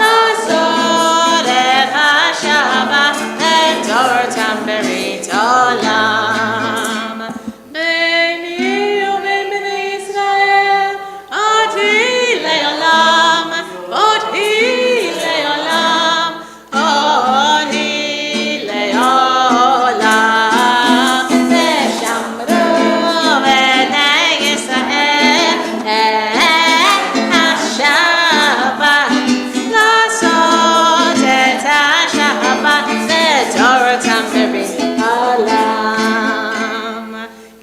Lasot Et HaShabbat, Et Orotam Berit Olam. B'nai B'nai Yisrael, Oti Le'olam, Oti Le'olam, Oti Le'olam. V'shamro B'nai Yisrael, HaShabbat, Lasot Et HaShabbat, V'Toratam Berit Olam.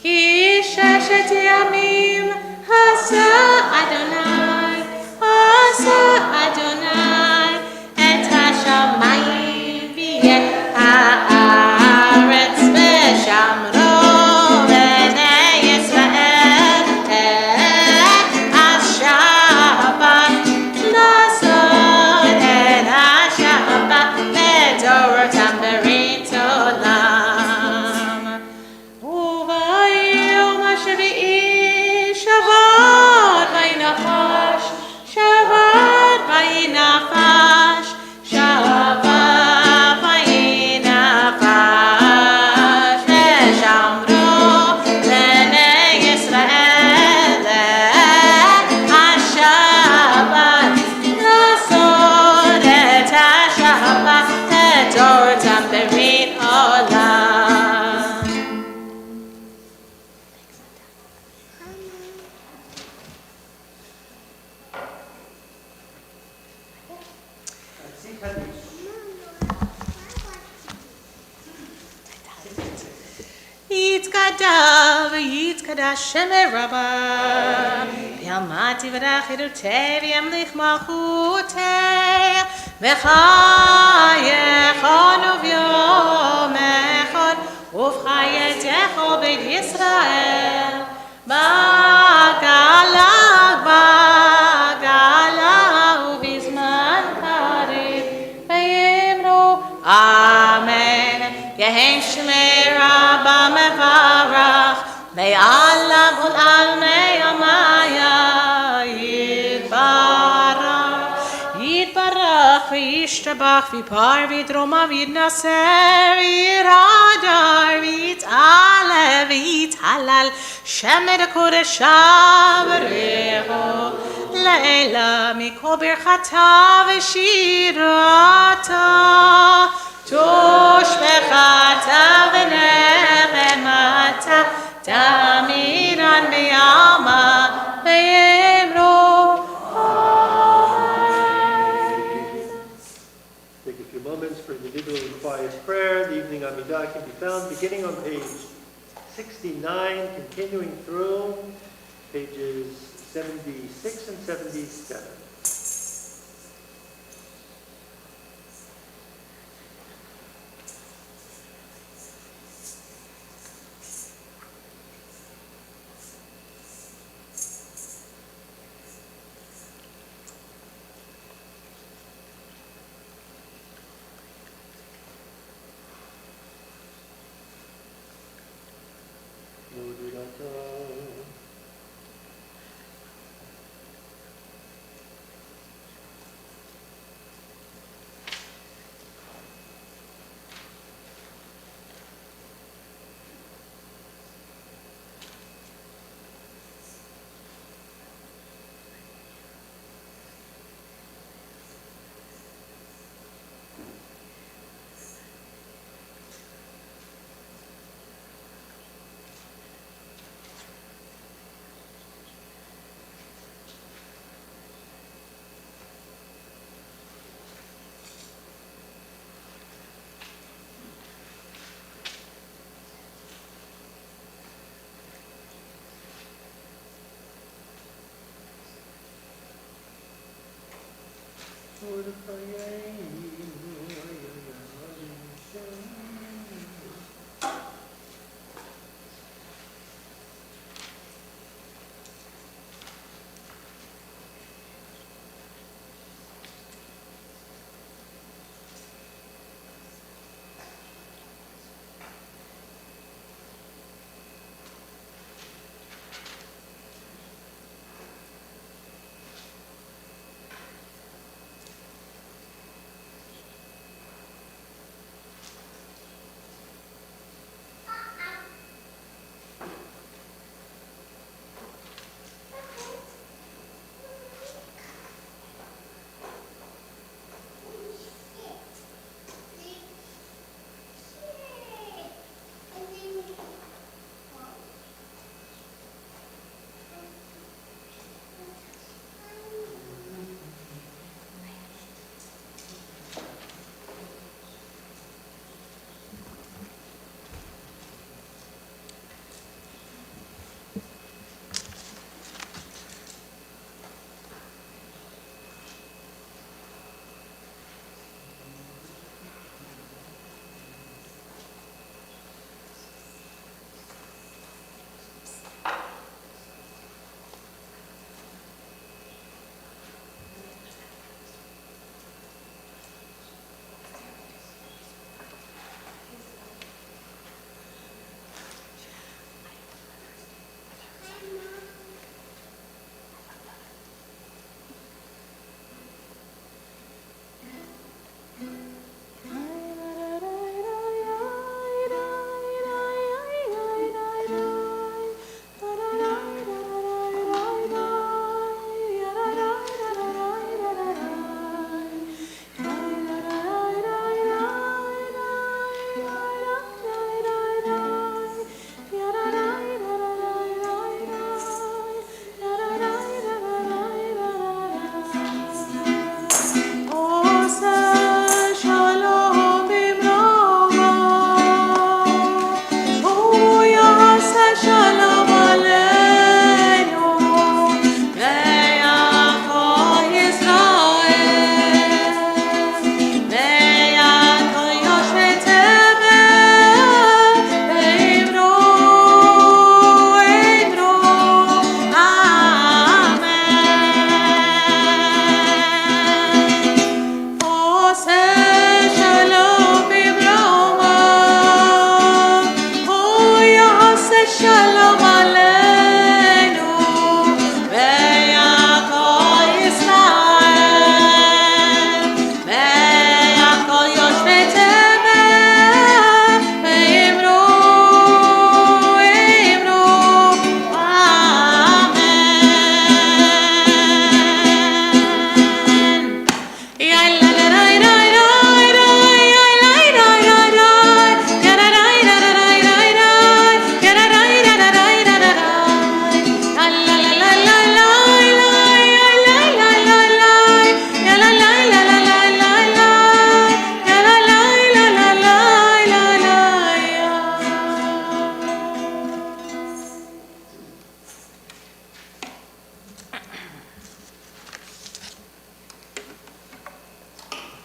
Ki sheshet yamim hasa Adonai et hashamayim v'yet haaretz v'shamro b'nei Yisrael et hashabbat lasot et hashabbat v'toratam berit olam. Uvayom השביעי שבת וינחש, שבת וינחש, שבת וינחש, ושמרו בני ישראל את השבת, לעשות את השבת, את תורתם ברית עולם. יתקדש ויתקדש שם רבה, ויאמרתי ורחירותי וימליך מלכותי, וחייכון וביום אחד, ובחייתך בית ישראל, בגלה ובזמן קריב, ויאמרו אמן. יהי שמי רבה מברך, מעליו ולעלמי המיה יתברך. יתברך וישתבח ויפר ויתרומם ויתנשא וירעדר ויתעלה ויתהלל שמן הקודשה בריחו לעילה מכל ברכתה ושירתה תושבחתה ונחמתה תמירן בימה ויאמרו Take a few moments for individual and quiet prayer. The evening Amidah can be found beginning on page 69, continuing through pages 76 and 77.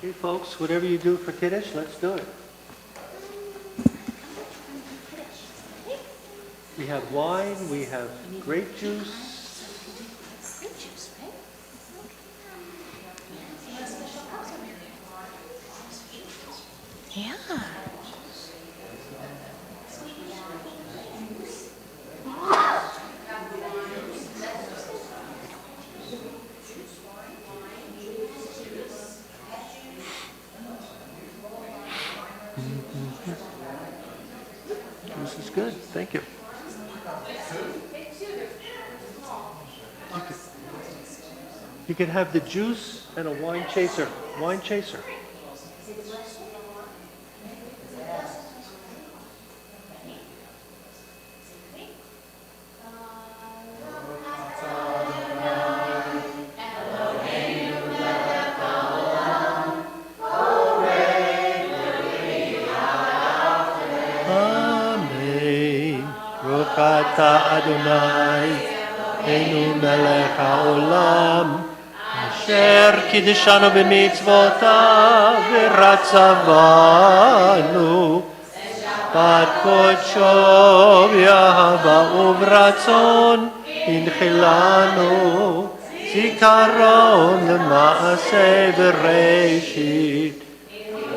Okay, folks, whatever you do for Kiddush, let's do it. We have wine, we have grape juice. Grape juice, right? Yeah. This is good, thank you. You can have the juice and a wine chaser. Wine chaser. Amen. Rokata Adonai, Enu melech haolam, אשר קידשנו במצוותיו ורצה בנו בת קודשו ואהבה וברצון הנחילנו זיכרון למעשה בראשית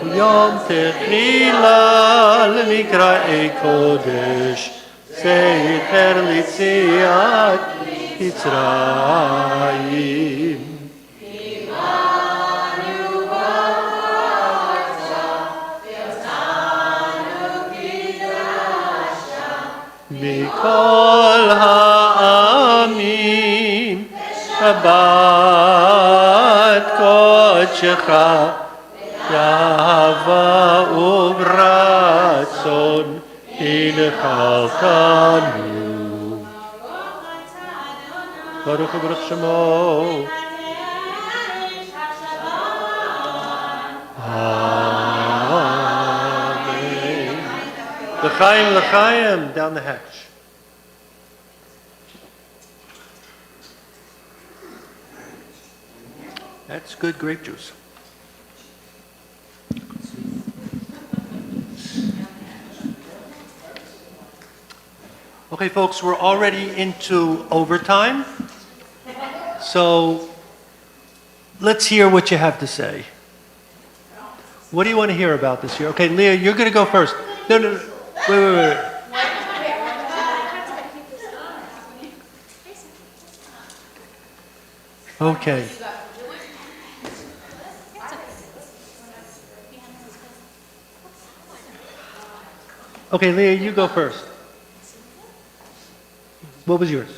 ויום תחילה למקראי קודש זכר ליציאת מצרים. מכל העמים שבת קודשך באהבה וברצון הנחלתנו. ברוך וברוך שמו. Amen. L'chaim, l'chaim, down the hatch. That's good grape juice. Okay, folks, we're already into overtime. So let's hear what you have to say. What do you want to hear about this year? Okay, Leah, you're going to go first. No. Wait. Okay. Okay, Leah, you go first. What was yours?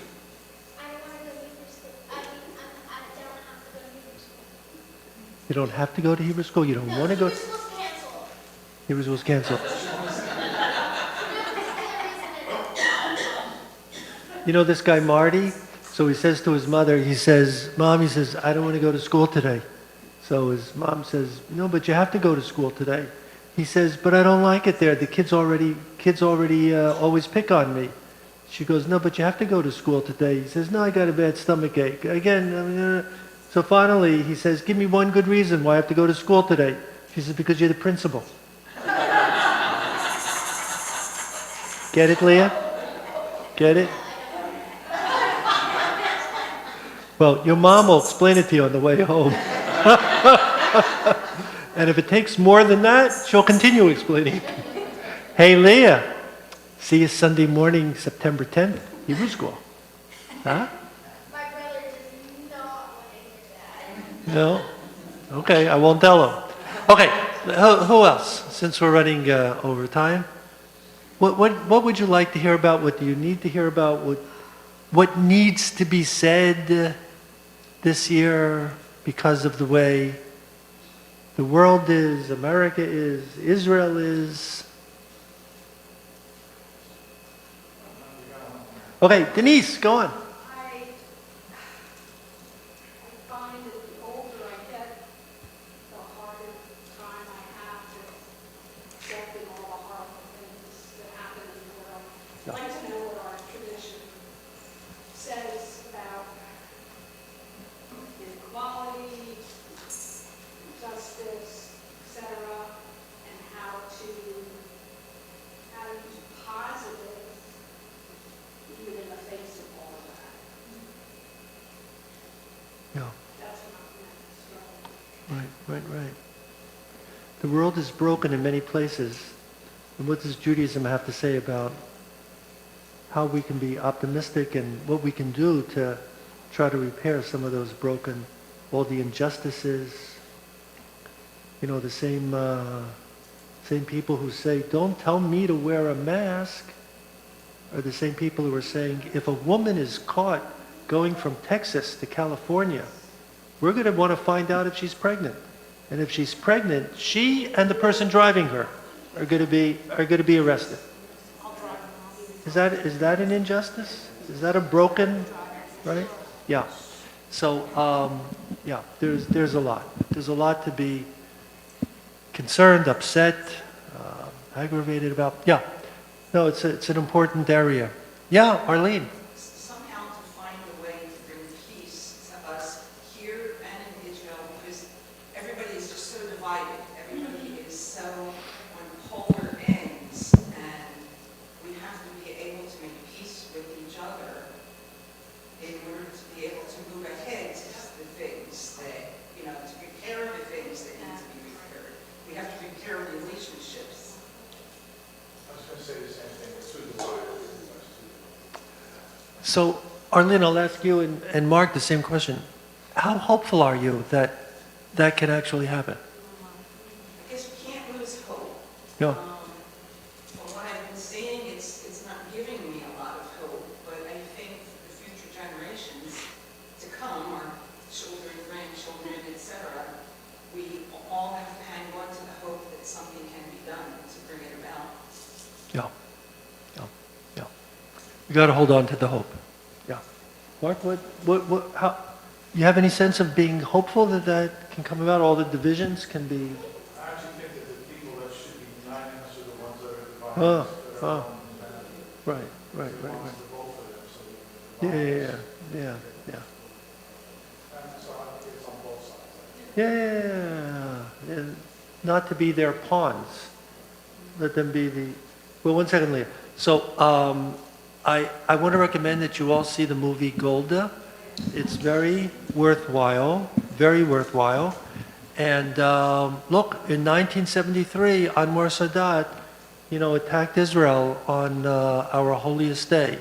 You don't have to go to Hebrew school? You don't want to go? Hebrew school was canceled. You know this guy Marty? So he says to his mother, he says, Mom, he says, I don't want to go to school today. So his mom says, no, but you have to go to school today. He says, but I don't like it there. The kids already always pick on me. She goes, no, but you have to go to school today. He says, no, I got a bad stomach ache. Again, so finally he says, give me one good reason why I have to go to school today. She says, because you're the principal. Get it, Leah? Get it? Well, your mom will explain it to you on the way home. And if it takes more than that, she'll continue explaining. Hey, Leah, see you Sunday morning, September 10th, Hebrew school. Huh? My brother does not want to hear that. No? Okay, I won't tell him. Okay, who else? Since we're running over time. What would you like to hear about? What do you need to hear about? What needs to be said this year because of the way the world is, America is, Israel is? Okay, Denise, go on. I find that the older I get, the harder time I have to accept all the horrible things that happen in the world. I'd like to know what our tradition says about inequality, justice, etc., and how to use positive even in the face of all of that. Yeah. That's what I'm struggling. Right. The world is broken in many places. And what does Judaism have to say about how we can be optimistic and what we can do to try to repair some of those broken, all the injustices? You know, the same people who say, don't tell me to wear a mask, are the same people who are saying, if a woman is caught going from Texas to California, we're going to want to find out if she's pregnant. And if she's pregnant, she and the person driving her are going to be arrested. Is that an injustice? Is that a broken, right? Yeah. So, there's a lot. There's a lot to be concerned, upset, aggravated about. Yeah. No, it's an important area. Yeah, Arlene. Somehow to find a way to bring peace to us here and in in order to be able to move ahead to the things that, to repair the things that need to be repaired. We have to repair relationships. I was going to say the same thing, it's through the wire. So, Arlene, I'll ask you and Mark the same question. How hopeful are you that that can actually happen? I guess we can't lose hope. Yeah. From what I've been seeing, it's not giving me a lot of hope, but I think for the future generations to come, our children, grandchildren, etc., we all have to hang on to the hope that something can be done to bring it about. Yeah. You got to hold on to the hope. Yeah. Mark, how, you have any sense of being hopeful that that can come about? All the divisions can be. I actually think that the people that should be uniting us are the ones that are dividing us, that are on the Right. They want to vote for them, so Yeah. and so I think it's on both sides. Yeah. Not to be their pawns. Let them be the. Well, one second, Leah. So, I want to recommend that you all see the movie Golda. It's very worthwhile, And look, in 1973, Anwar Sadat, attacked Israel on our holiest day.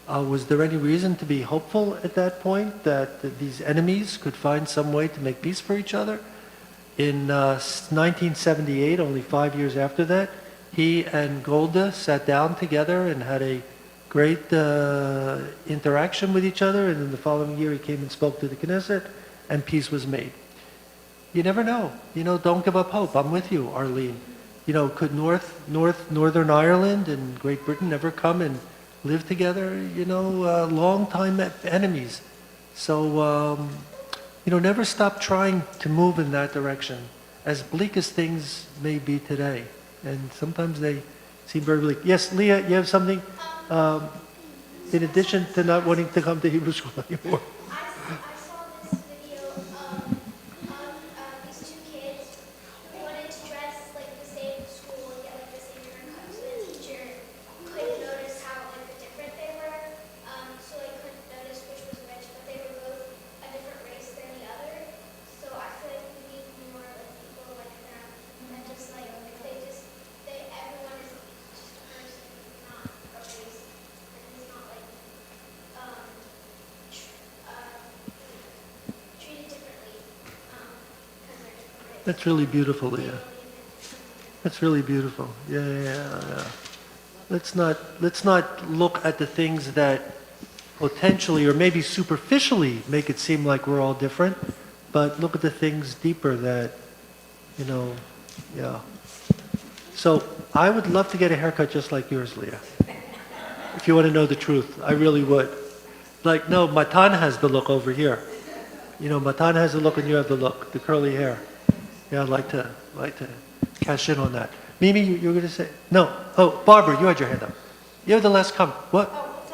Was there any reason to be hopeful at that point that these enemies could find some way to make peace for each other? In 1978, only 5 years after that, he and Golda sat down together and had a great interaction with each other, and then the following year he came and spoke to the Knesset, and peace was made. You never know. Don't give up hope. I'm with you, Arlene. Could Northern Ireland and Great Britain ever come and live together? Long-time enemies. So, never stop trying to move in that direction, as bleak as things may be today. And sometimes they seem very bleak. Yes, Leah, you have something? In addition to not wanting to come to Hebrew school anymore. I saw this video of these two kids who wanted to dress like the same school and get like the same haircut. So the teacher couldn't notice how different they were. So they couldn't notice which was which, but they were both a different race than the other. So I feel like we need more people like that. And just like everyone is just a person, not a race. And it's not like treated differently because they're different. That's really beautiful, Leah. That's really beautiful. Yeah. Let's not look at the things that potentially or maybe superficially make it seem like we're all different, but look at the things deeper that, yeah. So I would love to get a haircut just like yours, Leah. If you want to know the truth, I really would. Like, no, Matan has the look over here. Matan has the look and you have the look, the curly hair. Yeah, I'd like to cash in on that. Mimi, you were going to say? No. Oh, Barbara, you had your hand up. You have the last comment. What?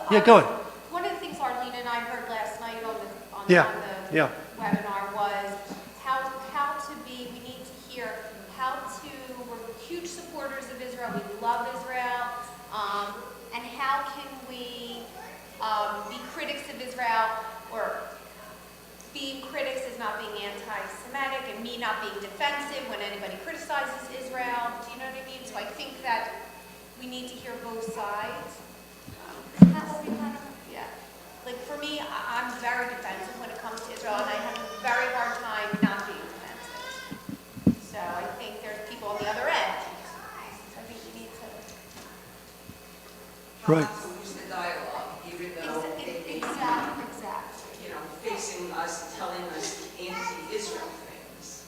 Yeah, go ahead. One of the things Arlene and I heard last night on the Yeah. webinar was we need to hear we're huge supporters of Israel, we love Israel, and how can we be critics of Israel, or being critics is not being anti-Semitic, and me not being defensive when anybody criticizes Israel. Do you know what I mean? So I think that we need to hear both sides. Isn't that what we kind of, yeah. Like for me, I'm very defensive when it comes to Israel, and I have a very hard time not being defensive. So I think there's people on the other end. So I think we need to. Right. How not to lose the dialogue, even though they Exactly. facing us, telling us anti-Israel things.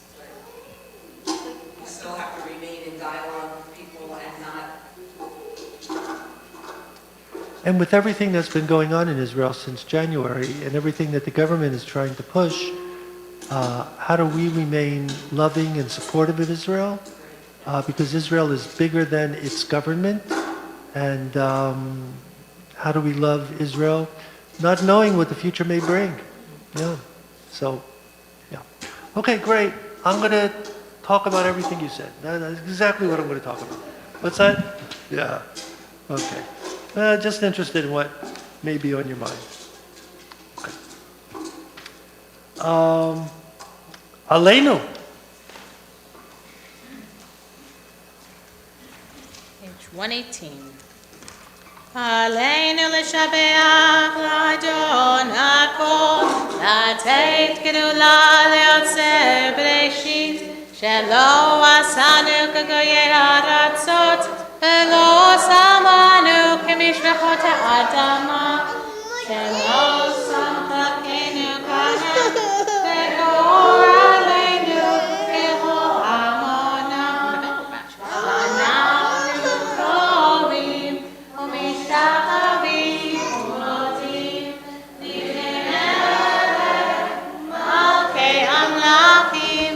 But we still have to remain in dialogue with people and not. And with everything that's been going on in Israel since January and everything that the government is trying to push, how do we remain loving and supportive of Israel? Because Israel is bigger than its government. And how do we love Israel? Not knowing what the future may bring. Yeah. So, yeah. Okay, great. I'm going to talk about everything you said. That's exactly what I'm going to talk about. What's that? Yeah. Okay. Just interested in what may be on your mind. Aleinu. Page 118. Aleinu l'shabeach l'adon hakol, לתת גדולה ליוצר בראשית, שלא עשנו כגויי הארצות, ולא שמנו כמשפחות האדמה, שלא שם חלקנו כהן, ואור עלינו ככל עמונה. ואנחנו קרובים ומשתחווים ומודים לפני מלכי המלכים,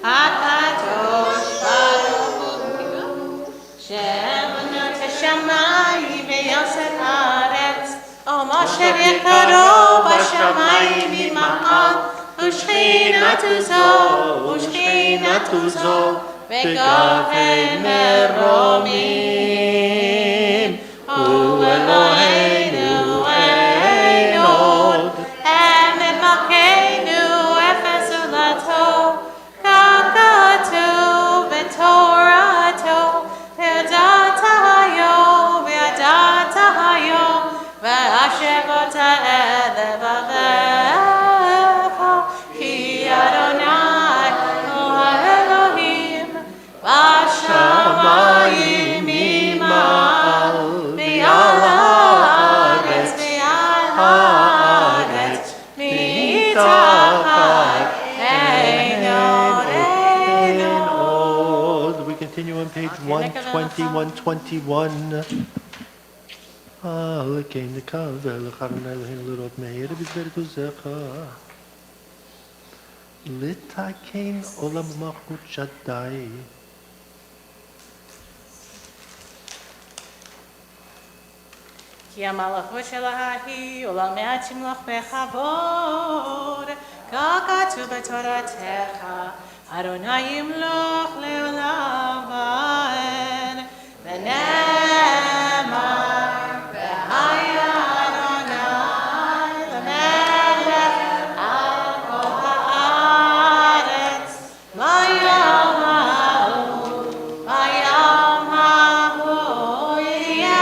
הקדוש ברוך הוא, שבנו את השמיים ויוסף הארץ, ומשה יקרו בשמיים ממעל, ושכינתו זו בגבי מרומים, הוא אלוהינו אין עוד. אמת מלכנו אפס זולתו, כך כתוב בתורתו, וידעת היום, והשבות האלה בלבך, כי אדוני הוא האלוהים, בשמיים ממעל, ועל הארץ מתחת, אין עוד. We continue on page 120, 121. Lekein nekavel lecharnei Eloheinu lirot me'er b'dvar tuzecha, litakein olam malchut Shaddai. כי המלאכות שלה היא עולם מעט תמלוך בכבוד, כך כתוב בתורתך, אדוני ימלוך לעולם ועד, ונאמר, והיה אדוני למלך על כל הארץ, ביום ההוא יהיה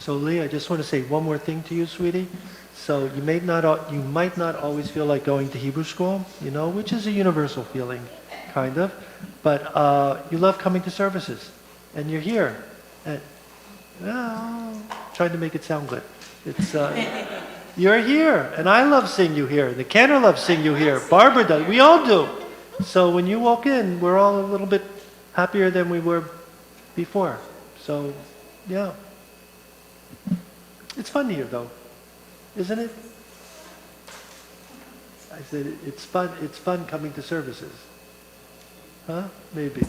So Lee, I just want to say one more thing to you, sweetie. So you might not always feel like going to Hebrew school, which is a universal feeling, kind of. But you love coming to services, and you're here. And trying to make it sound good. It's you're here, and I love seeing you here. The Cantor loves seeing you here. Barbara does. We all do. So when you walk in, we're all a little bit happier than we were before. So, yeah. It's fun here, though, isn't it? I said it's fun. It's fun coming to services. Huh? Maybe.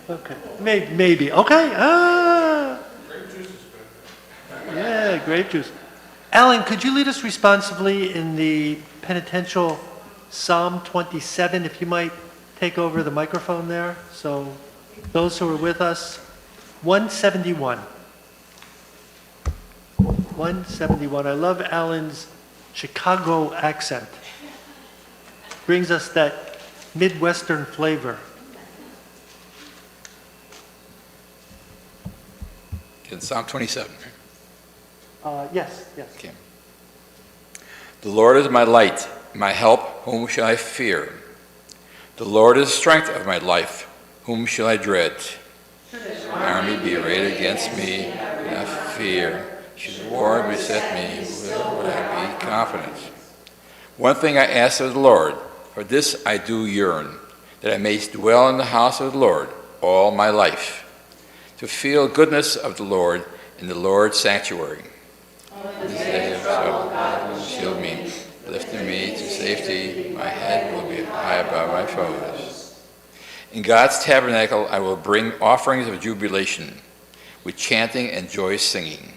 Okay. Maybe. Okay. Grape juice is good. Yeah, grape juice. Alan, could you lead us responsibly in the penitential Psalm 27, if you might take over the microphone there? So those who are with us, 171. 171. I love Alan's Chicago accent. Brings us that Midwestern flavor. In Psalm 27. Yes. Okay. The Lord is my light, my help, whom shall I fear? The Lord is the strength of my life, whom shall I dread? Should an army be arrayed against me, I fear. Should war beset me, would I be confident? One thing I ask of the Lord, for this I do yearn, that I may dwell in the house of the Lord all my life, to feel goodness of the Lord in the Lord's sanctuary. This day of Shabbat will shield me, lifting me to safety. My head will be high above my foes. In God's tabernacle I will bring offerings of jubilation, with chanting and joyous singing.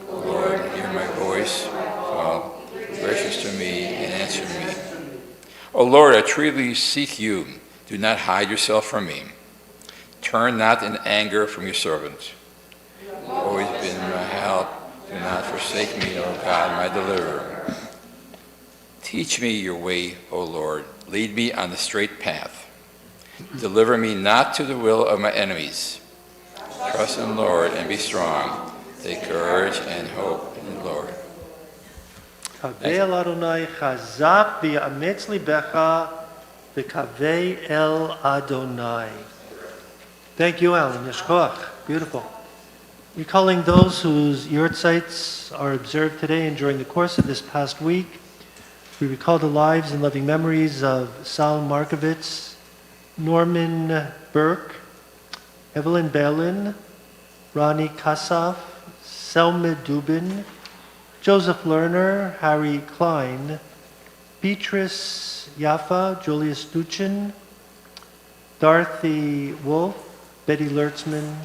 O Lord, hear my voice, fall gracious to me and answer me. O Lord, I truly seek you. Do not hide yourself from me. Turn not in anger from your servant. You've always been my help. Do not forsake me, O God, my deliverer. Teach me your way, O Lord. Lead me on the straight path. Deliver me not to the will of my enemies. Trust in the Lord and be strong. Take courage and hope in the Lord. Kavel Adonai chazak v'yametz libecha v'kaveh el Adonai. Thank you, Alan. Yeshkoach. Beautiful. Recalling those whose yurtzites are observed today and during the course of this past week, we recall the lives and loving memories of Sal Markovitz, Norman Burke, Evelyn Berlin, Ronnie Kassoff, Selma Dubin, Joseph Lerner, Harry Klein, Beatrice Yaffa, Julius Duchin, Dorothy Wolf, Betty Lertzman,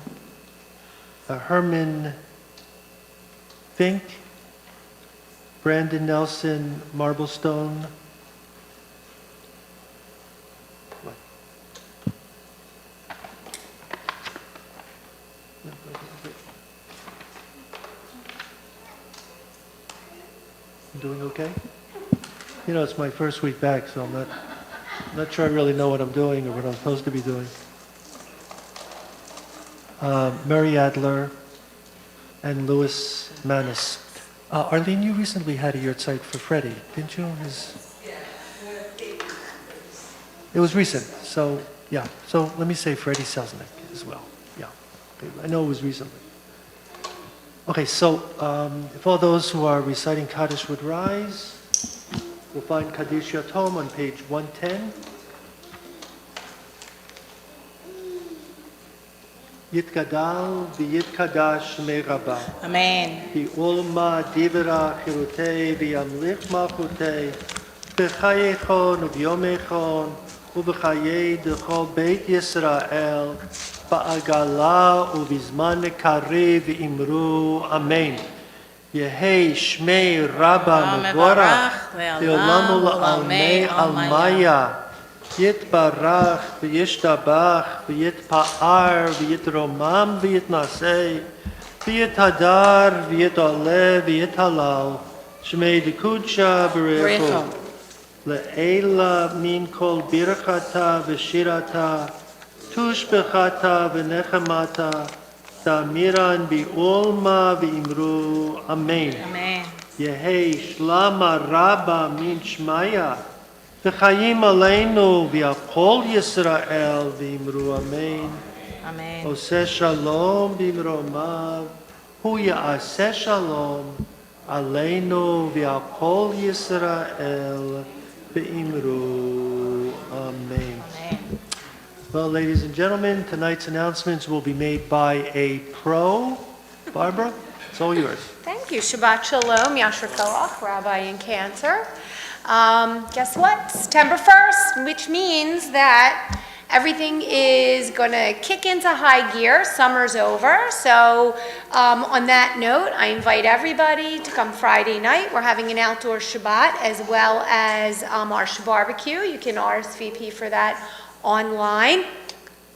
Herman Fink, Brandon Nelson Marblestone, I'm doing okay? You know, it's my first week back, so I'm not sure I really know what I'm doing or what I'm supposed to be doing. Mary Adler and Louis Manis. Arlene, you recently had a yurtzeit for Freddie, didn't you? It was recent, so yeah. So let me say Freddie Selznick as well. Yeah, I know it was recently. Okay, so if all those who are reciting Kaddish would rise, we'll find Kaddish Yatom on page 110. Yitgadal v'yitkadash shmei Rabbah. Amen. Bi'ulma divra chirutei v'yamlich malchutei b'chayechon u'b'yomechon u'b'chayei d'chol Beit Yisrael ba'agala u'bizman kariv imru. Amen. Yehei shmei Rabbah mevorach le'olam u'la'almei almaya. Yitbarach v'yishtabach v'yitpa'ar v'yitromam v'yitnasei v'yithadar v'yitoleh v'yithalal shmei dikudsha b'rechu le'ela min kol birchata v'shirata tushbechata v'nechemata tamiran bi'olma v'imru. Amen. Amen. Yehei shlama rabba min shmaya v'chayim aleinu v'yakol Yisrael v'imru. Amen. Amen. Oseh shalom b'imromav hu ya'aseh shalom aleinu v'yakol Yisrael v'imru. Amen. Amen. Well, ladies and gentlemen, tonight's announcements will be made by a pro. Barbara, it's all yours. Thank you. Shabbat Shalom, Yasher Koach, Rabbi in Cancer. Guess what? September 1st, which means that everything is going to kick into high gear. Summer's over. So on that note, I invite everybody to come Friday night. We're having an outdoor Shabbat as well as our barbecue. You can RSVP for that online.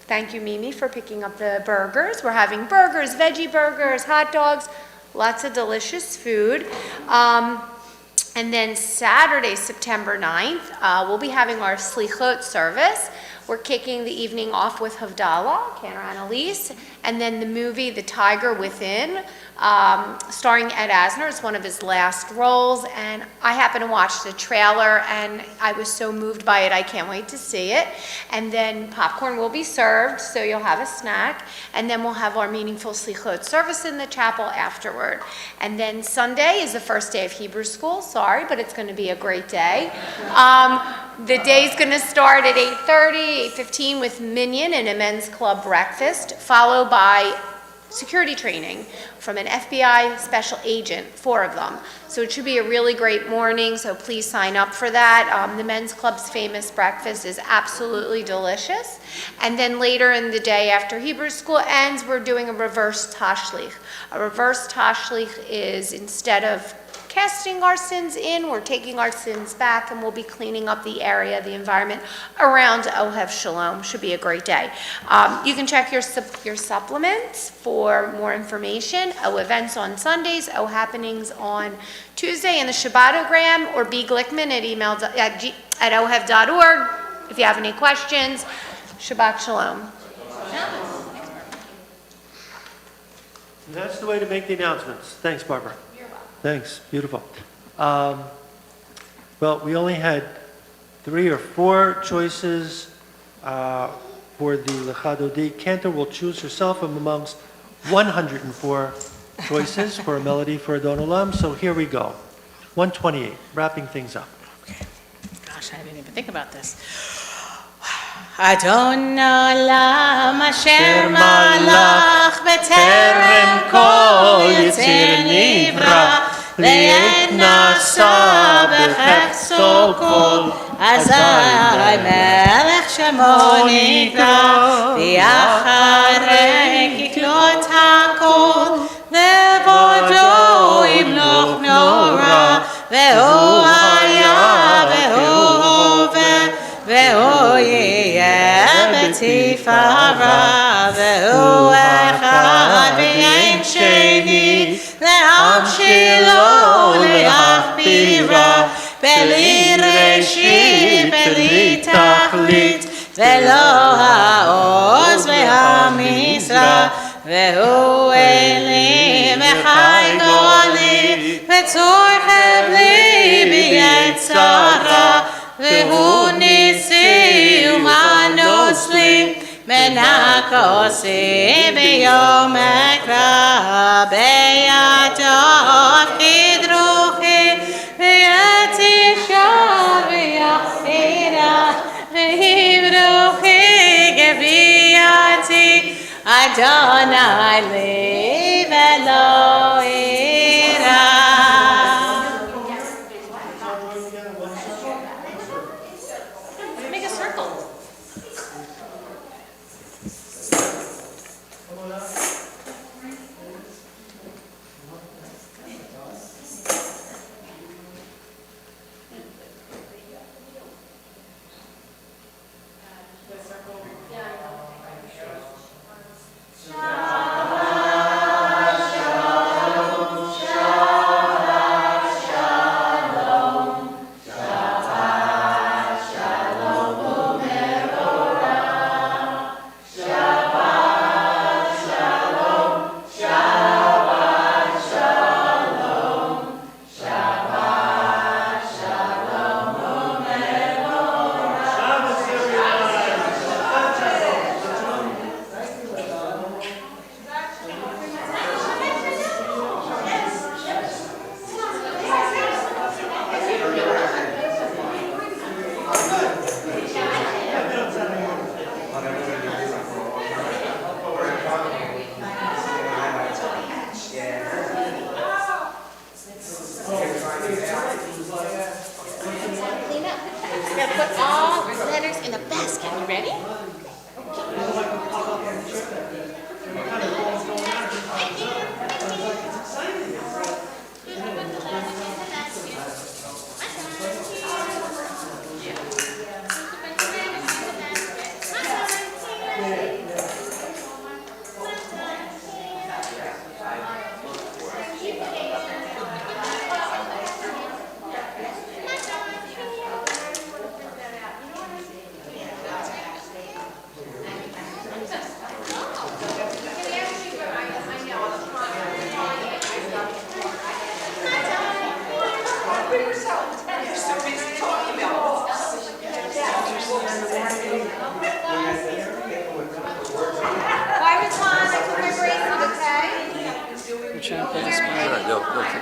Thank you, Mimi, for picking up the burgers. We're having burgers, veggie burgers, hot dogs, lots of delicious food. And then Saturday, September 9th, we'll be having our Slichot service. We're kicking the evening off with Havdalah, Cantor Annalise, and then the movie The Tiger Within, starring Ed Asner. It's one of his last roles, and I happened to watch the trailer, and I was so moved by it, I can't wait to see it. And then popcorn will be served, so you'll have a snack, and then we'll have our meaningful Slichot service in the chapel afterward. And then Sunday is the first day of Hebrew school. Sorry, but it's going to be a great day. The day's going to start at 8:30, 8:15 with Minyan and a men's club breakfast, followed by security training from an FBI special agent, 4 of them. So it should be a really great morning, so please sign up for that. The men's club's famous breakfast is absolutely delicious. And then later in the day after Hebrew school ends, we're doing a reverse tashlich. A reverse tashlich is, instead of casting our sins in, we're taking our sins back, and we'll be cleaning up the area, the environment around Ohev Shalom. Should be a great day. You can check your supplements for more information. Events on Sundays, happenings on Tuesday, and the Shabbatogram, or B. Glickman at ohev.org. If you have any questions, Shabbat Shalom. And that's the way to make the announcements. Thanks, Barbara. Thanks, beautiful. Well, we only had 3 or 4 choices for the Lecha Dodi. Cantor will choose herself from amongst 104 choices for a melody for Adon Olam. So here we go. 128, wrapping things up. Okay. Gosh, I didn't even think about this. Adon Olam asher malach b'terem kol yitzir nivra ve'et nasa b'chefso kol azai melech shemo nikra v'yacharei kiklot hakol ve'vodo imloch nora ve'hu haya ve'hu hove ve'hu yeh b'tifara ve'hu echad v'yein sheni le'am shelo le'achbira beli reshit beli tachlit ve'lo ha'oz ve'hamisra ve'hu eli v'chai goli ve'tzor chevli b'yetzara ve'hu nisi u'manosli menakosi b'yom ekra b'yadov chidruchi v'yetisha v'yachira v'hivruchi geviyati Adonai li v'lo ira. Make a circle.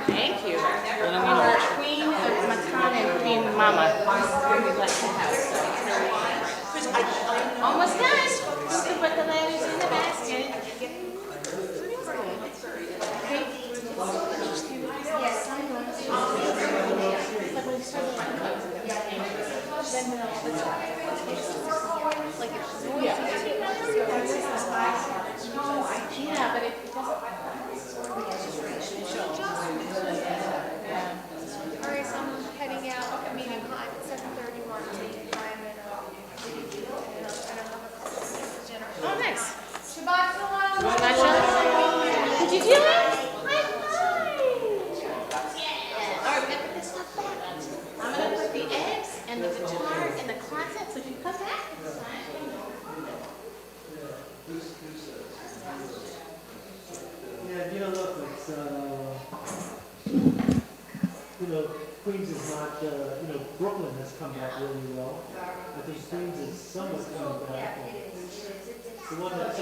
Thank you. Queen Matron and Queen Mama. Almost done. You can put the letters in the basket. Queens is not, Brooklyn has come back really well. I think Queens is somewhat coming back. The one that's